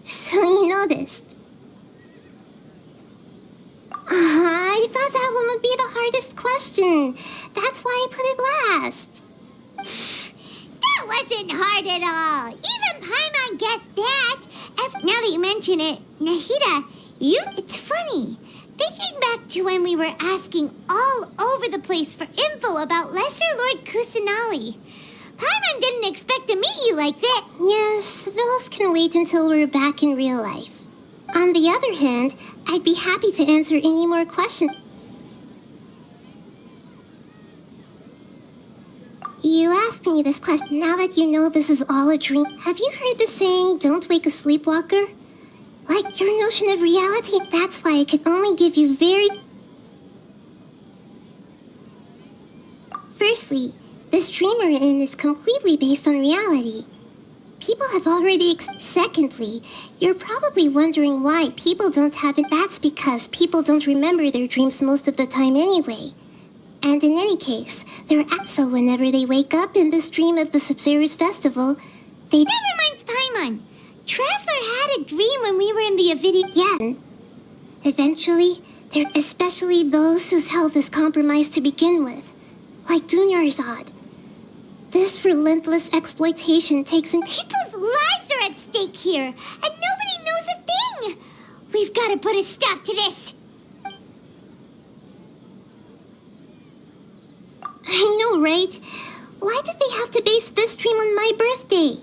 So you noticed. I thought that one would be the hardest question. That's why I put it last. That wasn't hard at all. Even Paimon guessed that. Now that you mention it, Nahida, it's funny. Thinking back to when we were asking all over the place for info about Lesser Lord Kusanali. Paimon didn't expect to meet you like that. Yes, those can wait until we're back in real life. On the other hand, I'd be happy to answer any more questions. You asked me this question now that you know this is all a dream. Have you heard the saying, "Don't wake a sleepwalker"? Like your notion of reality, that's why I could only give you Firstly, this dream we're in is completely based on reality. People have already Secondly, you're probably wondering why people don't have it. That's because people don't remember their dreams most of the time anyway. And in any case, so whenever they wake up in this dream of the Sub-Zero's festival, they... That reminds Paimon. Traveler had a dream when we were in the Avidia... Yeah. Eventually, there especially those whose health is compromised to begin with, like Dunyarzad. This relentless exploitation takes in People's lives are at stake here, and nobody knows a thing! We've got to put a stop to this! I know, right? Why did they have to base this dream on my birthday?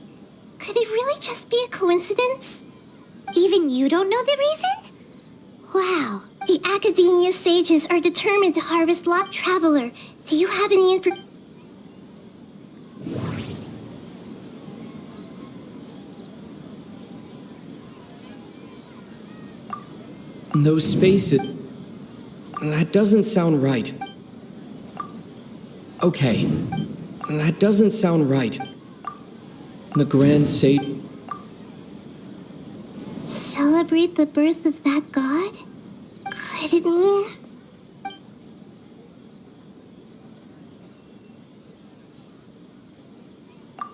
Could it really just be a coincidence? Even you don't know the reason? Wow. The Academia sages are determined to harvest Lot Traveler. Do you have any information? Those spaces... That doesn't sound right. Okay. That doesn't sound right. The Grand Sage... Celebrate the birth of that god? Could it mean...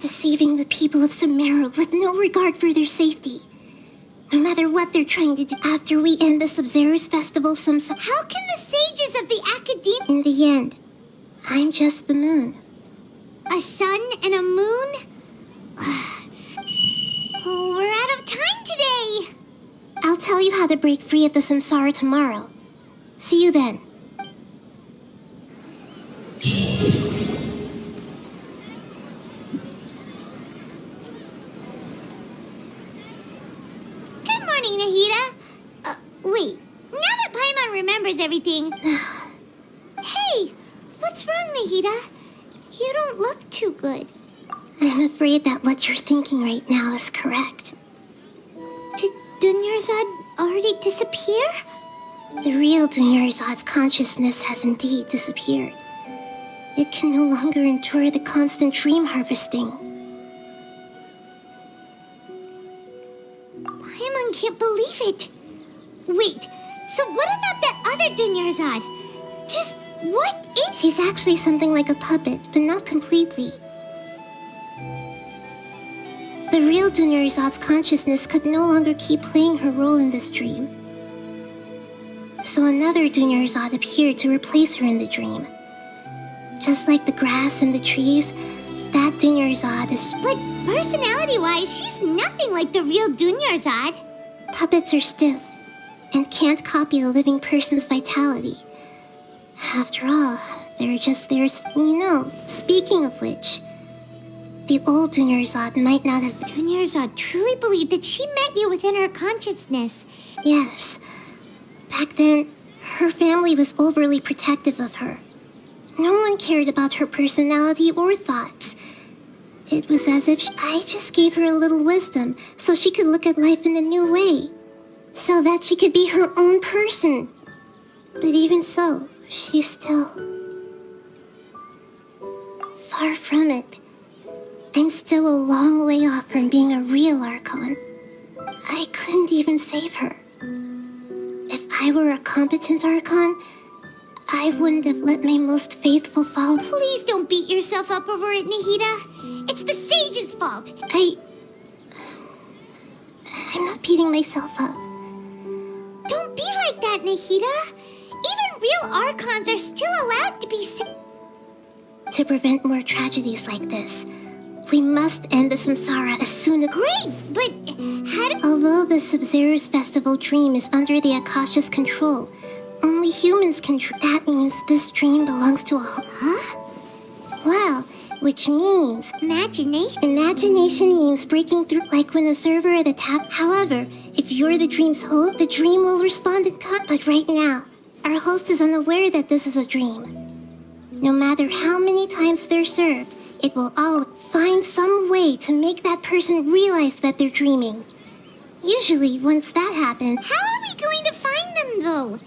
deceiving the people of Sumeru with no regard for their safety? No matter what they're trying to do after we end the Sub-Zero's festival, How can the sages of the Academia... In the end, I'm just the moon. A sun and a moon? Oh, we're out of time today! I'll tell you how to break free of the samsara tomorrow. See you then. Good morning, Nahida. Wait. Now that Paimon remembers everything... Hey! What's wrong, Nahida? You don't look too good. I'm afraid that what you're thinking right now is correct. Did Dunyarzad already disappear? The real Dunyarzad's consciousness has indeed disappeared. It can no longer endure the constant dream harvesting. Paimon can't believe it. Wait, so what about that other Dunyarzad? Just what is... She's actually something like a puppet, but not completely. The real Dunyarzad's consciousness could no longer keep playing her role in this dream. So another Dunyarzad appeared to replace her in the dream. Just like the grass and the trees, that Dunyarzad is... But personality-wise, she's nothing like the real Dunyarzad. Puppets are stiff and can't copy a living person's vitality. After all, they're just there... Speaking of which... The old Dunyarzad might not have... Dunyarzad truly believed that she met you within her consciousness. Yes. Back then, her family was overly protective of her. No one cared about her personality or thoughts. It was as if I just gave her a little wisdom so she could look at life in a new way. So that she could be her own person. But even so, she's still... far from it. I'm still a long way off from being a real Archon. I couldn't even save her. If I were a competent Archon, I wouldn't have let my most faithful fall. Please don't beat yourself up over it, Nahida. It's the sage's fault. I'm not beating myself up. Don't be like that, Nahida. Even real Archons are still allowed to be sick. To prevent more tragedies like this, we must end the samsara as soon as... Great, but how do... Although the Sub-Zero's festival dream is under the Akasha's control, only humans can... That means this dream belongs to a... Huh? Well, which means... Imagination? Imagination means breaking through, like when a server at the tap... However, if you're the dream's host, the dream will respond in cut. But right now, our host is unaware that this is a dream. No matter how many times they're served, it will always find some way to make that person realize that they're dreaming. Usually, once that happens... How are we going to find them, though?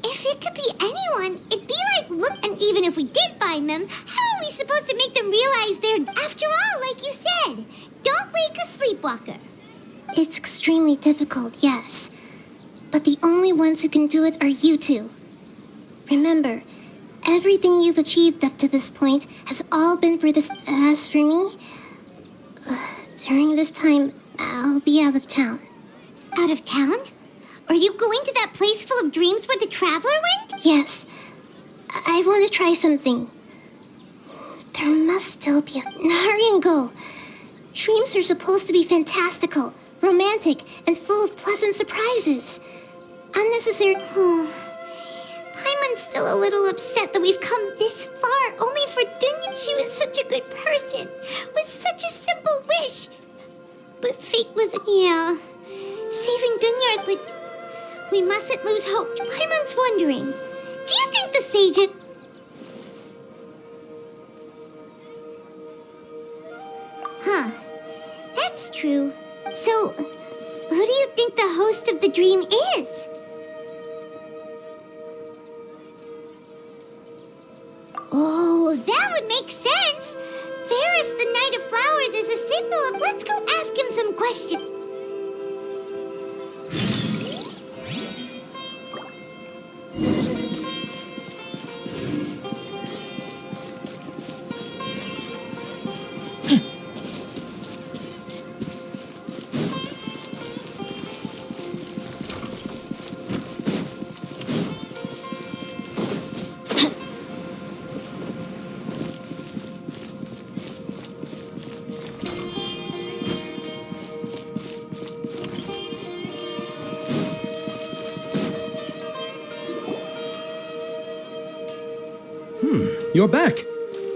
If it could be anyone, it'd be like, look, and even if we did find them, how are we supposed to make them realize they're... After all, like you said, don't wake a sleepwalker. It's extremely difficult, yes. But the only ones who can do it are you two. Remember, everything you've achieved up to this point has all been for this... As for me, during this time, I'll be out of town. Out of town? Are you going to that place full of dreams where the traveler went? Yes. I want to try something. There must still be a... Hurry and go. Dreams are supposed to be fantastical, romantic, and full of pleasant surprises. Unnecessary... Paimon's still a little upset that we've come this far, only for Dunya. She was such a good person, with such a simple wish. But fate was... saving Dunya, but... We mustn't lose hope. Paimon's wondering, do you think the sage... That's true. So, who do you think the host of the dream is? Oh, that would make sense. Ferris, the Knight of Flowers, is a symbol of... Let's go ask him some questions. You're back.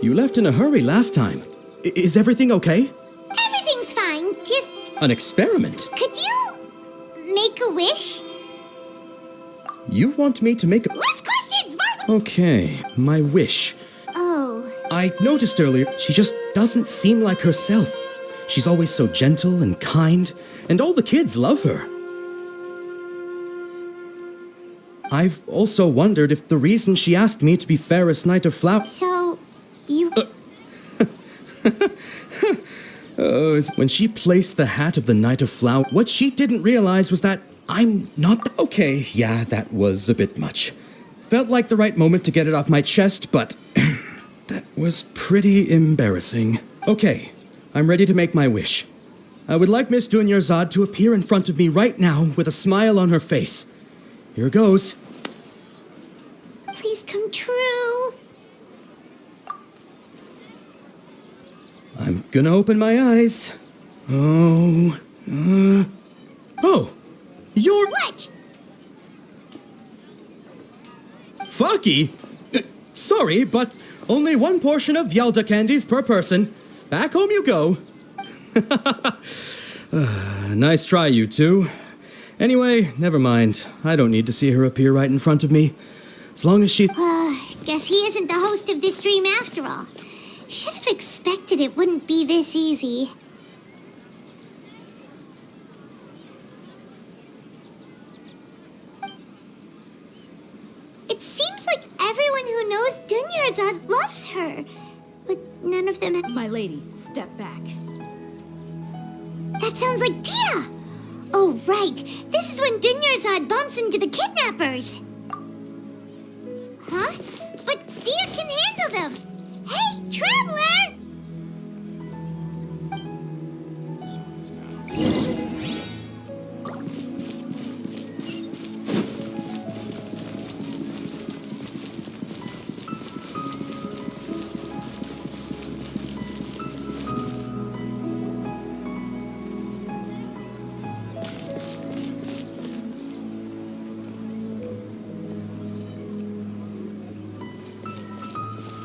You left in a hurry last time. Is everything okay? Everything's fine, just... An experiment? Could you... make a wish? You want me to make a... Less questions! More... Okay, my wish. Oh. I noticed earlier, she just doesn't seem like herself. She's always so gentle and kind, and all the kids love her. I've also wondered if the reason she asked me to be Ferris Knight of Flowers... So, you... is when she placed the hat of the Knight of Flowers, what she didn't realize was that I'm not... Okay, yeah, that was a bit much. Felt like the right moment to get it off my chest, but... that was pretty embarrassing. Okay, I'm ready to make my wish. I would like Miss Dunyarzad to appear in front of me right now with a smile on her face. Here goes. Please come true. I'm gonna open my eyes. Oh, you're... What? Faki? Sorry, but only one portion of Yalda candies per person. Back home you go. Nice try, you two. Anyway, never mind. I don't need to see her appear right in front of me. As long as she's... Guess he isn't the host of this dream after all. Should have expected it wouldn't be this easy. It seems like everyone who knows Dunyarzad loves her, but none of them... My lady, step back. That sounds like Dia! Oh, right. This is when Dunyarzad bumps into the kidnappers. Huh? But Dia can handle them. Hey, traveler!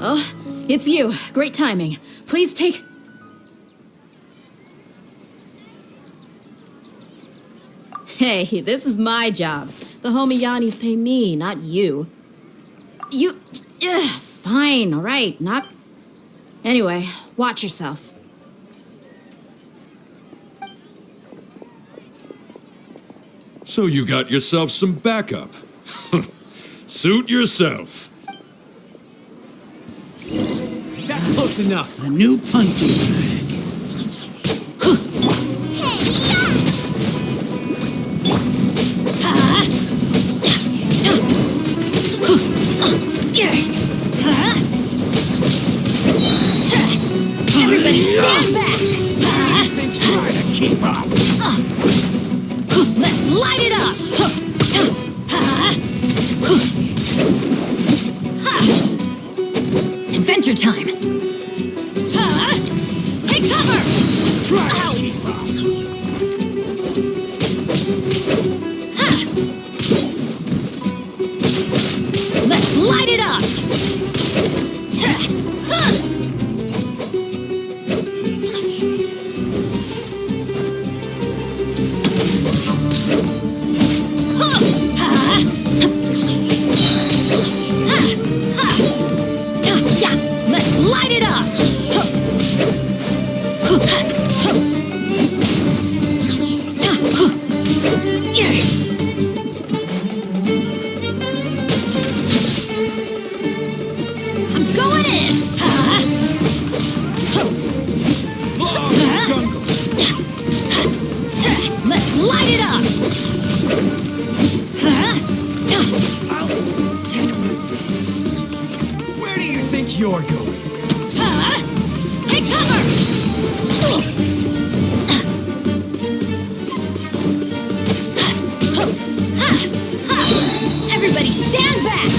Oh, it's you. Great timing. Please take... Hey, this is my job. The homie Yannis pay me, not you. You... fine, all right, not... Anyway, watch yourself. So you got yourself some backup. Suit yourself. That's close enough. A new punching bag. Everybody stand back! Try to keep up. Let's light it up! you're going. Take cover! Everybody stand back!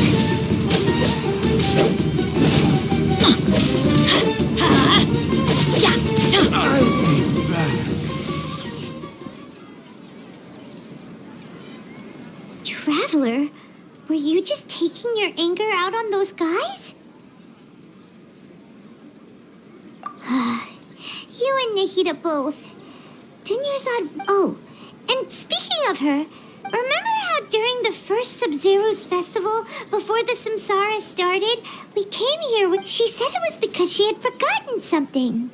I'll be back. Traveler, were you just taking your anger out on those guys? You and Nahida both. Junior's odd. Oh, and speaking of her, remember how during the first Sub-Zero's festival, before the Samsara started, we came here when she said it was because she had forgotten something.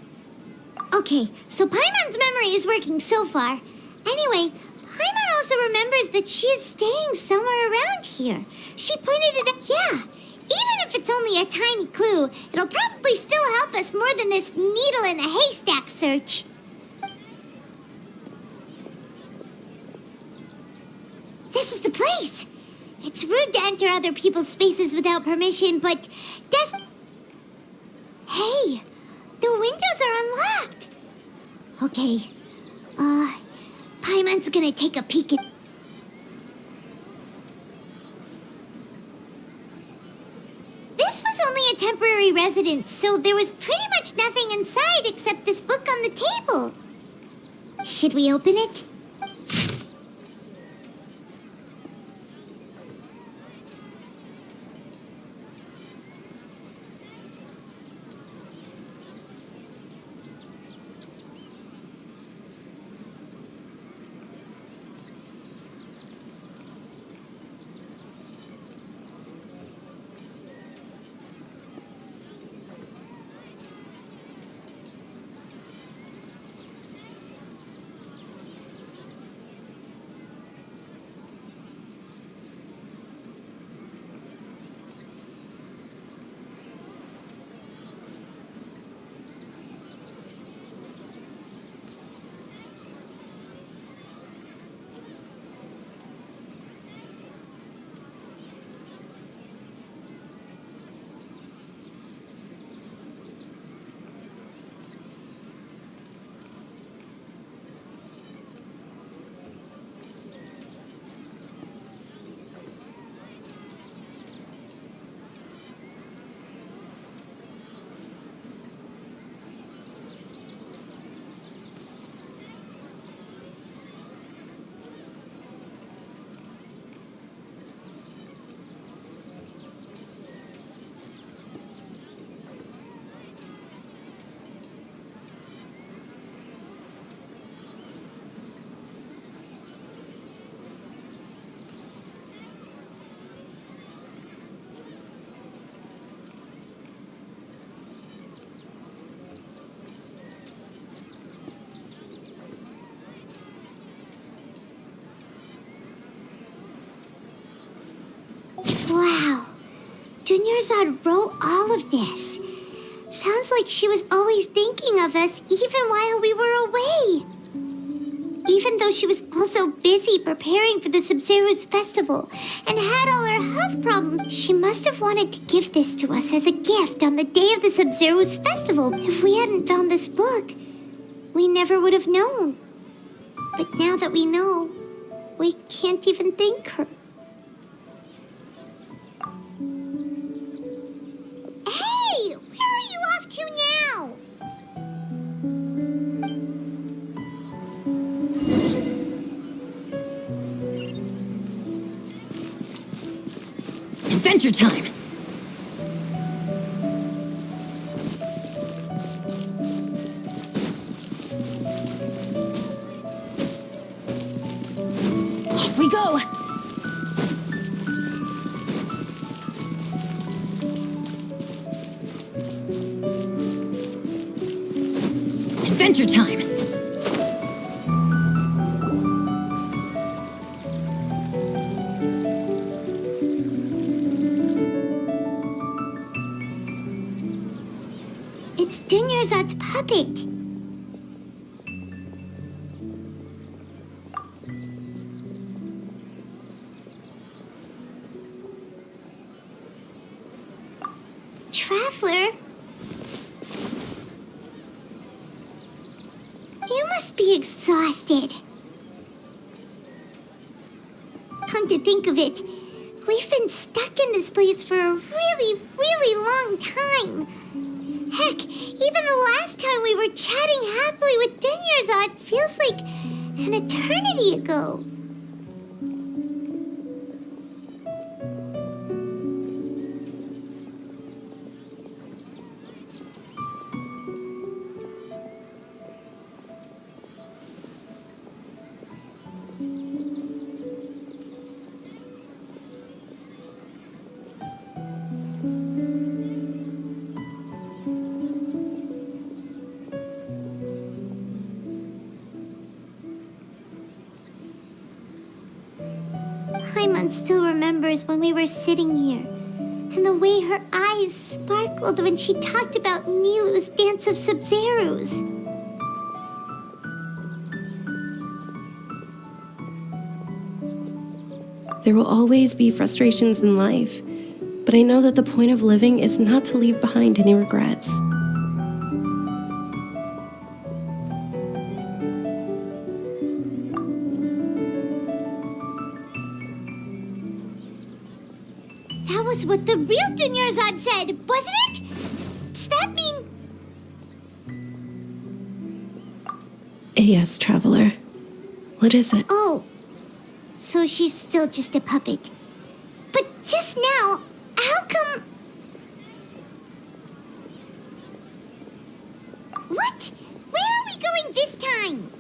Okay, so Paimon's memory is working so far. Anyway, Paimon also remembers that she is staying somewhere around here. She pointed it out. Yeah, even if it's only a tiny clue, it'll probably still help us more than this needle in a haystack search. This is the place. It's rude to enter other people's spaces without permission, but Hey, the windows are unlocked. Okay, Paimon's gonna take a peek at... This was only a temporary residence, so there was pretty much nothing inside except this book on the table. Should we open it? Wow. Dunyarzad wrote all of this. Sounds like she was always thinking of us even while we were away. Even though she was also busy preparing for the Sub-Zero's festival and had all her health problems, she must have wanted to give this to us as a gift on the day of the Sub-Zero's festival. If we hadn't found this book, we never would have known. But now that we know, we can't even thank her. Hey! Where are you off to now? Adventure time! Off we go! Adventure time! It's Dunyarzad's puppet. traveler. You must be exhausted. Come to think of it, we've been stuck in this place for a really, really long time. Heck, even the last time we were chatting happily with Dunyarzad feels like an eternity ago. Paimon still remembers when we were sitting here, and the way her eyes sparkled when she talked about Nilu's dance of Sub-Zerus. There will always be frustrations in life, but I know that the point of living is not to leave behind any regrets. That was what the real Dunyarzad said, wasn't it? Does that mean... Yes, traveler. What is it? Oh, so she's still just a puppet. But just now, how come... What? Where are we going this time?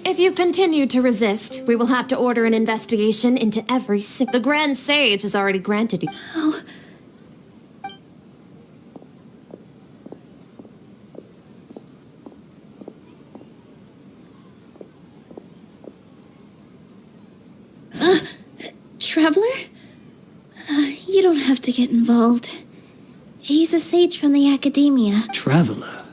If you continue to resist, we will have to order an investigation into every The Grand Sage has already granted you. Oh. Traveler? You don't have to get involved. He's a sage from the academia. Traveler?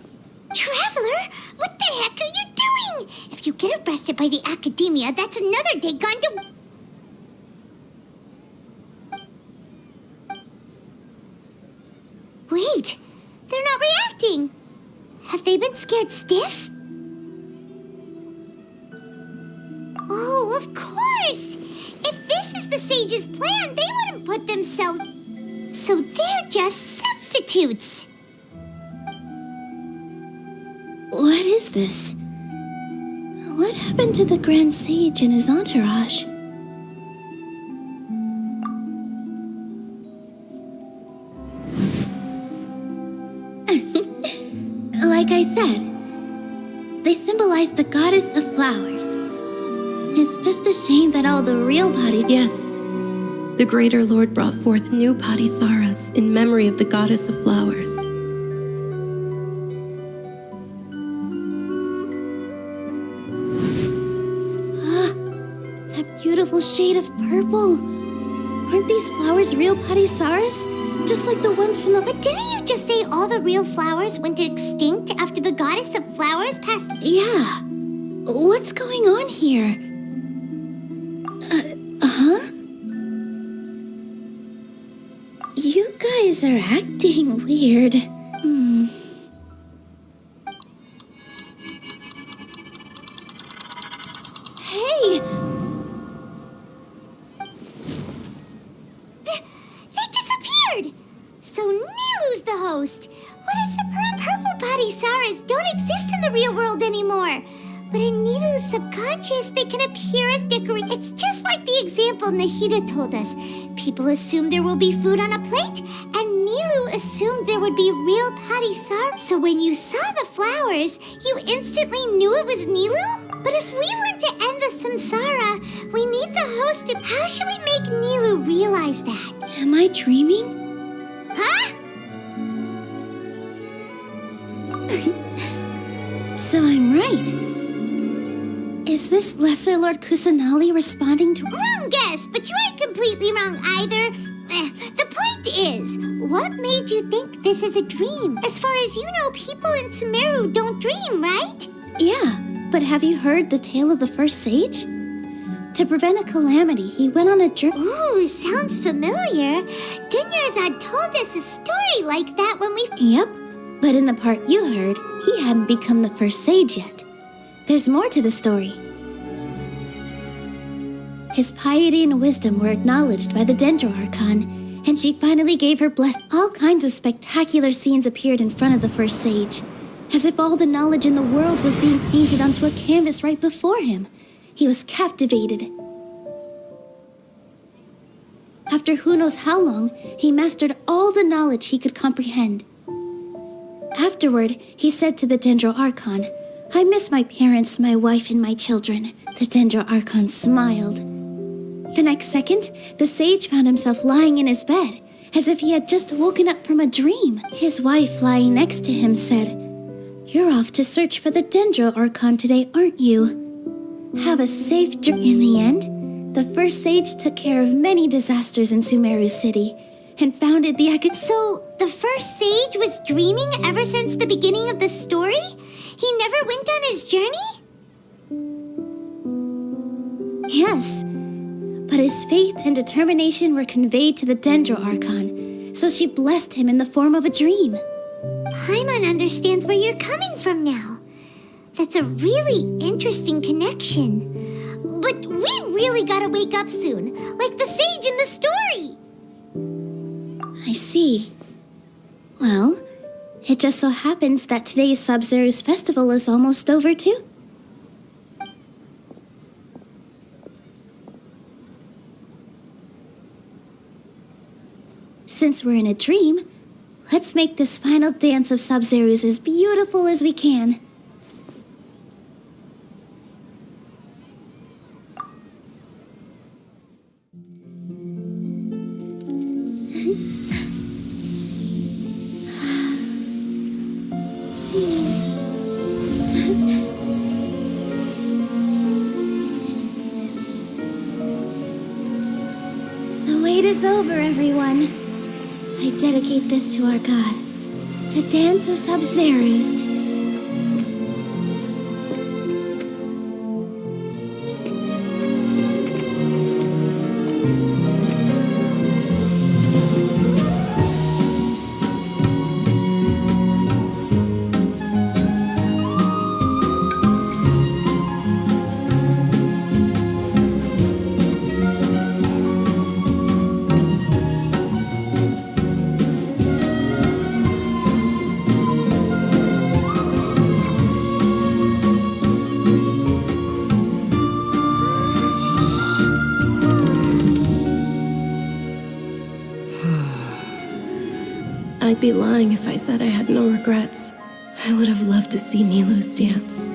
Traveler? What the heck are you doing? If you get arrested by the academia, that's another day gone to... Wait, they're not reacting. Have they been scared stiff? Oh, of course! If this is the sage's plan, they wouldn't put themselves... So they're just substitutes. What is this? What happened to the Grand Sage and his entourage? Like I said, they symbolize the goddess of flowers. It's just a shame that all the real bodies... Yes. The Greater Lord brought forth new Padisaras in memory of the goddess of flowers. That beautiful shade of purple. Aren't these flowers real Padisaras? Just like the ones from the... But didn't you just say all the real flowers went extinct after the goddess of flowers passed... Yeah. What's going on here? Huh? You guys are acting weird. Hey! They disappeared! So Nilu's the host. What is the purple Padisaras don't exist in the real world anymore. But in Nilu's subconscious, they can appear as decorations. It's just like the example Nahida told us. People assume there will be food on a plate, and Nilu assumed there would be real Padisar. So when you saw the flowers, you instantly knew it was Nilu? But if we want to end the samsara, we need the host How should we make Nilu realize that? Am I dreaming? Huh? So I'm right. Is this Lesser Lord Kusanali responding to... Wrong guess, but you aren't completely wrong either. The point is, what made you think this is a dream? As far as you know, people in Sumeru don't dream, right? Yeah, but have you heard the tale of the first sage? To prevent a calamity, he went on a journey... Ooh, sounds familiar. Dunyarzad told us a story like that when we... Yep, but in the part you heard, he hadn't become the first sage yet. There's more to the story. His piety and wisdom were acknowledged by the Dendro Archon, and she finally gave her blessing. All kinds of spectacular scenes appeared in front of the first sage, as if all the knowledge in the world was being painted onto a canvas right before him. He was captivated. After who knows how long, he mastered all the knowledge he could comprehend. Afterward, he said to the Dendro Archon, "I miss my parents, my wife, and my children." The Dendro Archon smiled. The next second, the sage found himself lying in his bed, as if he had just woken up from a dream. His wife, lying next to him, said, "You're off to search for the Dendro Archon today, aren't you? Have a safe journey." In the end, the first sage took care of many disasters in Sumeru City, and founded the So, the first sage was dreaming ever since the beginning of the story? He never went on his journey? Yes, but his faith and determination were conveyed to the Dendro Archon, so she blessed him in the form of a dream. Paimon understands where you're coming from now. That's a really interesting connection. But we really gotta wake up soon, like the sage in the story. I see. Well, it just so happens that today's Sub-Zero's festival is almost over too. Since we're in a dream, let's make this final dance of Sub-Zero's as beautiful as we can. The wait is over, everyone. I dedicate this to our god, the Dance of Sub-Zeros. I'd be lying if I said I had no regrets. I would have loved to see Nilu's dance.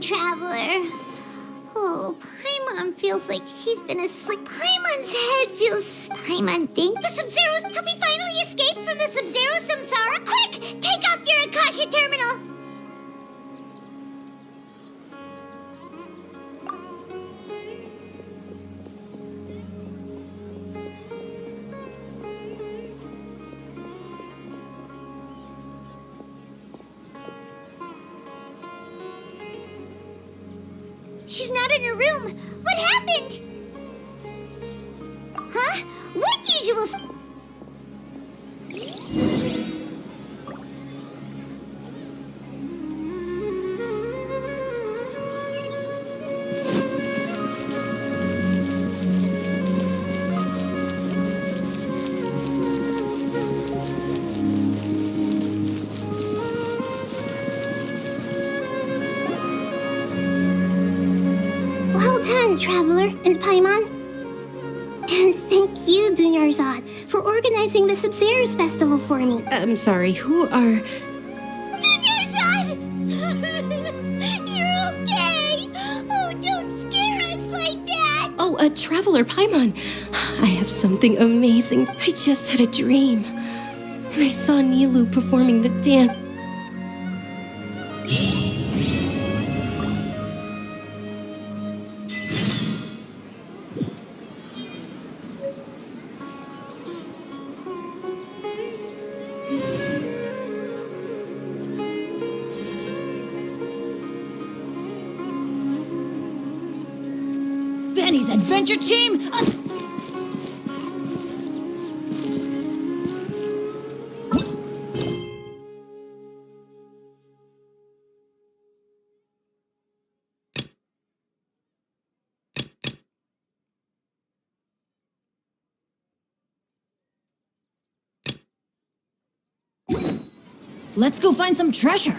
Traveler. Oh, Paimon feels like she's been asleep. Paimon's head feels... Paimon, think the Sub-Zeros... Have we finally escaped from the Sub-Zero Samsara? Quick! Take off your Akasha terminal! she's not in her room. What happened? Huh? What unusual... Well done, Traveler and Paimon. And thank you, Dunyarzad, for organizing the Sub-Zero's festival for me. I'm sorry, who are... Dunyarzad! You're okay! Oh, don't scare us like that! Oh, a traveler, Paimon. I have something amazing. I just had a dream. And I saw Nilu performing the dance. Benny's adventure team! Let's go find some treasure.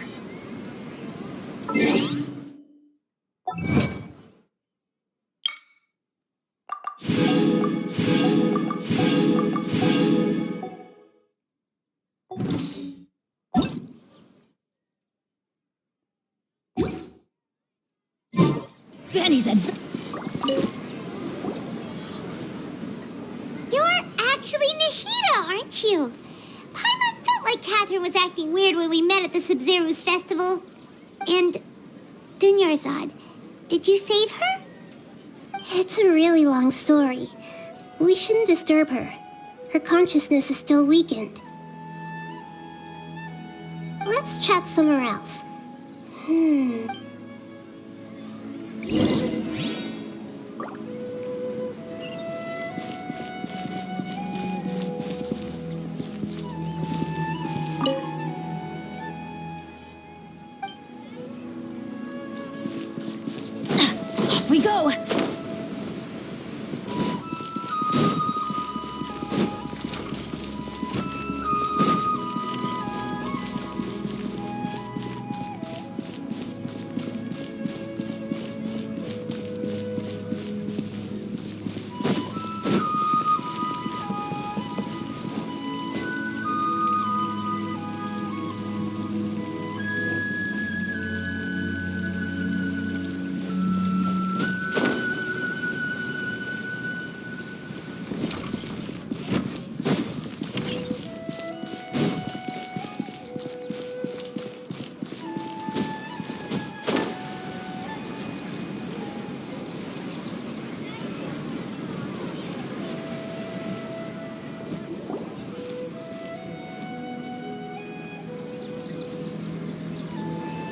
Benny's You're actually Nahida, aren't you? Paimon felt like Catherine was acting weird when we met at the Sub-Zero's festival. And... Dunyarzad, did you save her? It's a really long story. We shouldn't disturb her. Her consciousness is still weakened. Let's chat somewhere else. Off we go!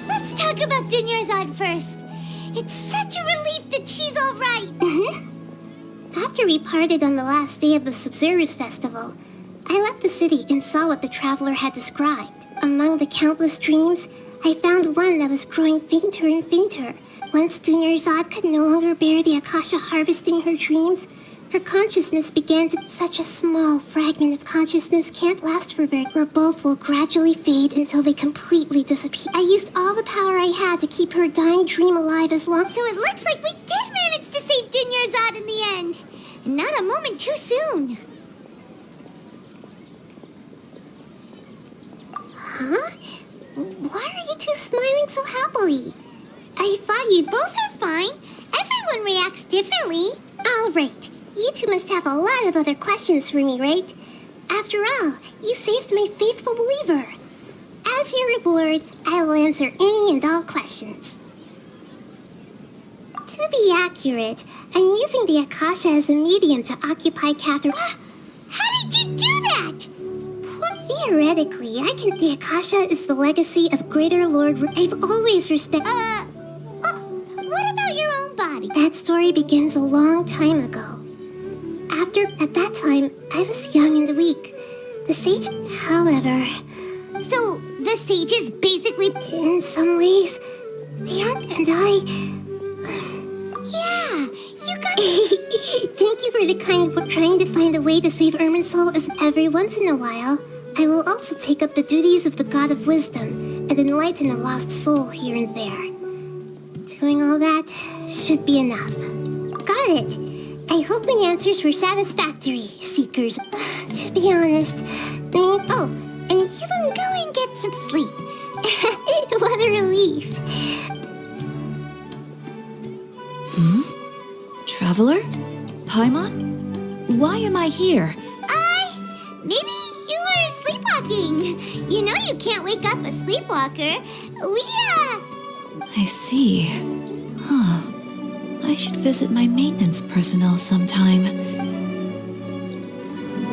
Let's talk about Dunyarzad first. It's such a relief that she's all right. After we parted on the last day of the Sub-Zero's festival, I left the city and saw what the Traveler had described. Among the countless dreams, I found one that was growing fainter and fainter. Once Dunyarzad could no longer bear the Akasha harvesting her dreams, her consciousness began to... Such a small fragment of consciousness can't last for very... where both will gradually fade until they completely disappear. I used all the power I had to keep her dying dream alive as long... So it looks like we did manage to save Dunyarzad in the end. And not a moment too soon. Huh? Why are you two smiling so happily? I thought you both are fine. Everyone reacts differently. All right. You two must have a lot of other questions for me, right? After all, you saved my faithful believer. As your reward, I will answer any and all questions. To be accurate, I'm using the Akasha as a medium to occupy Catherine. How did you do that? Theoretically, I can... The Akasha is the legacy of Greater Lord... I've always respected... What about your own body? That story begins a long time ago. At that time, I was young and weak. The sage, however... So, the sages basically... In some ways, they are, and I... Yeah, you got... Thank you for the kind word. Trying to find a way to save Irminsul is every once in a while. I will also take up the duties of the God of Wisdom and enlighten a lost soul here and there. Doing all that should be enough. Got it. I hope my answers were satisfactory, Seekers. To be honest, Oh, and you can go and get some sleep. What a relief. Traveler? Paimon? Why am I here? Maybe you were sleepwalking. You know you can't wake up a sleepwalker. I see. Huh. I should visit my maintenance personnel sometime.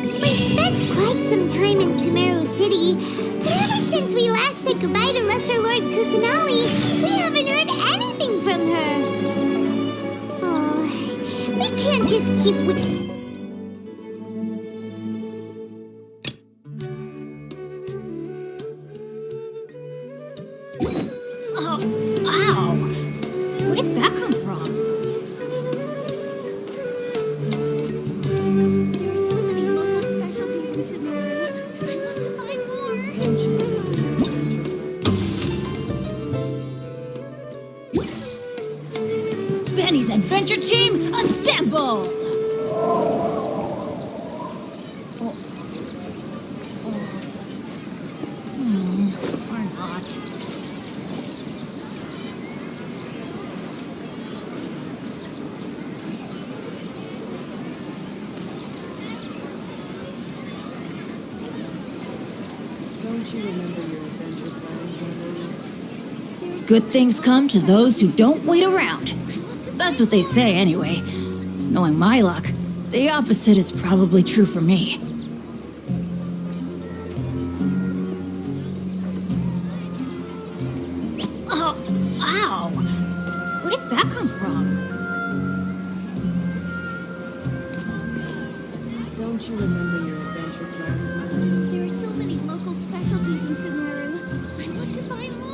We've spent quite some time in Sumeru City, but ever since we last said goodbye to Lesser Lord Kusanali, we haven't heard anything from her. Oh, we can't just keep with... Ow! Where did that come from? There are so many local specialties in Sumeru. I want to buy more. Benny's Adventure Team, assemble! Or not. Don't you remember your adventure plans, my lady? Good things come to those who don't wait around. That's what they say anyway. Knowing my luck, the opposite is probably true for me. Oh, ow! Where did that come from? Don't you remember your adventure plans, my lady? There are so many local specialties in Sumeru. I want to buy more.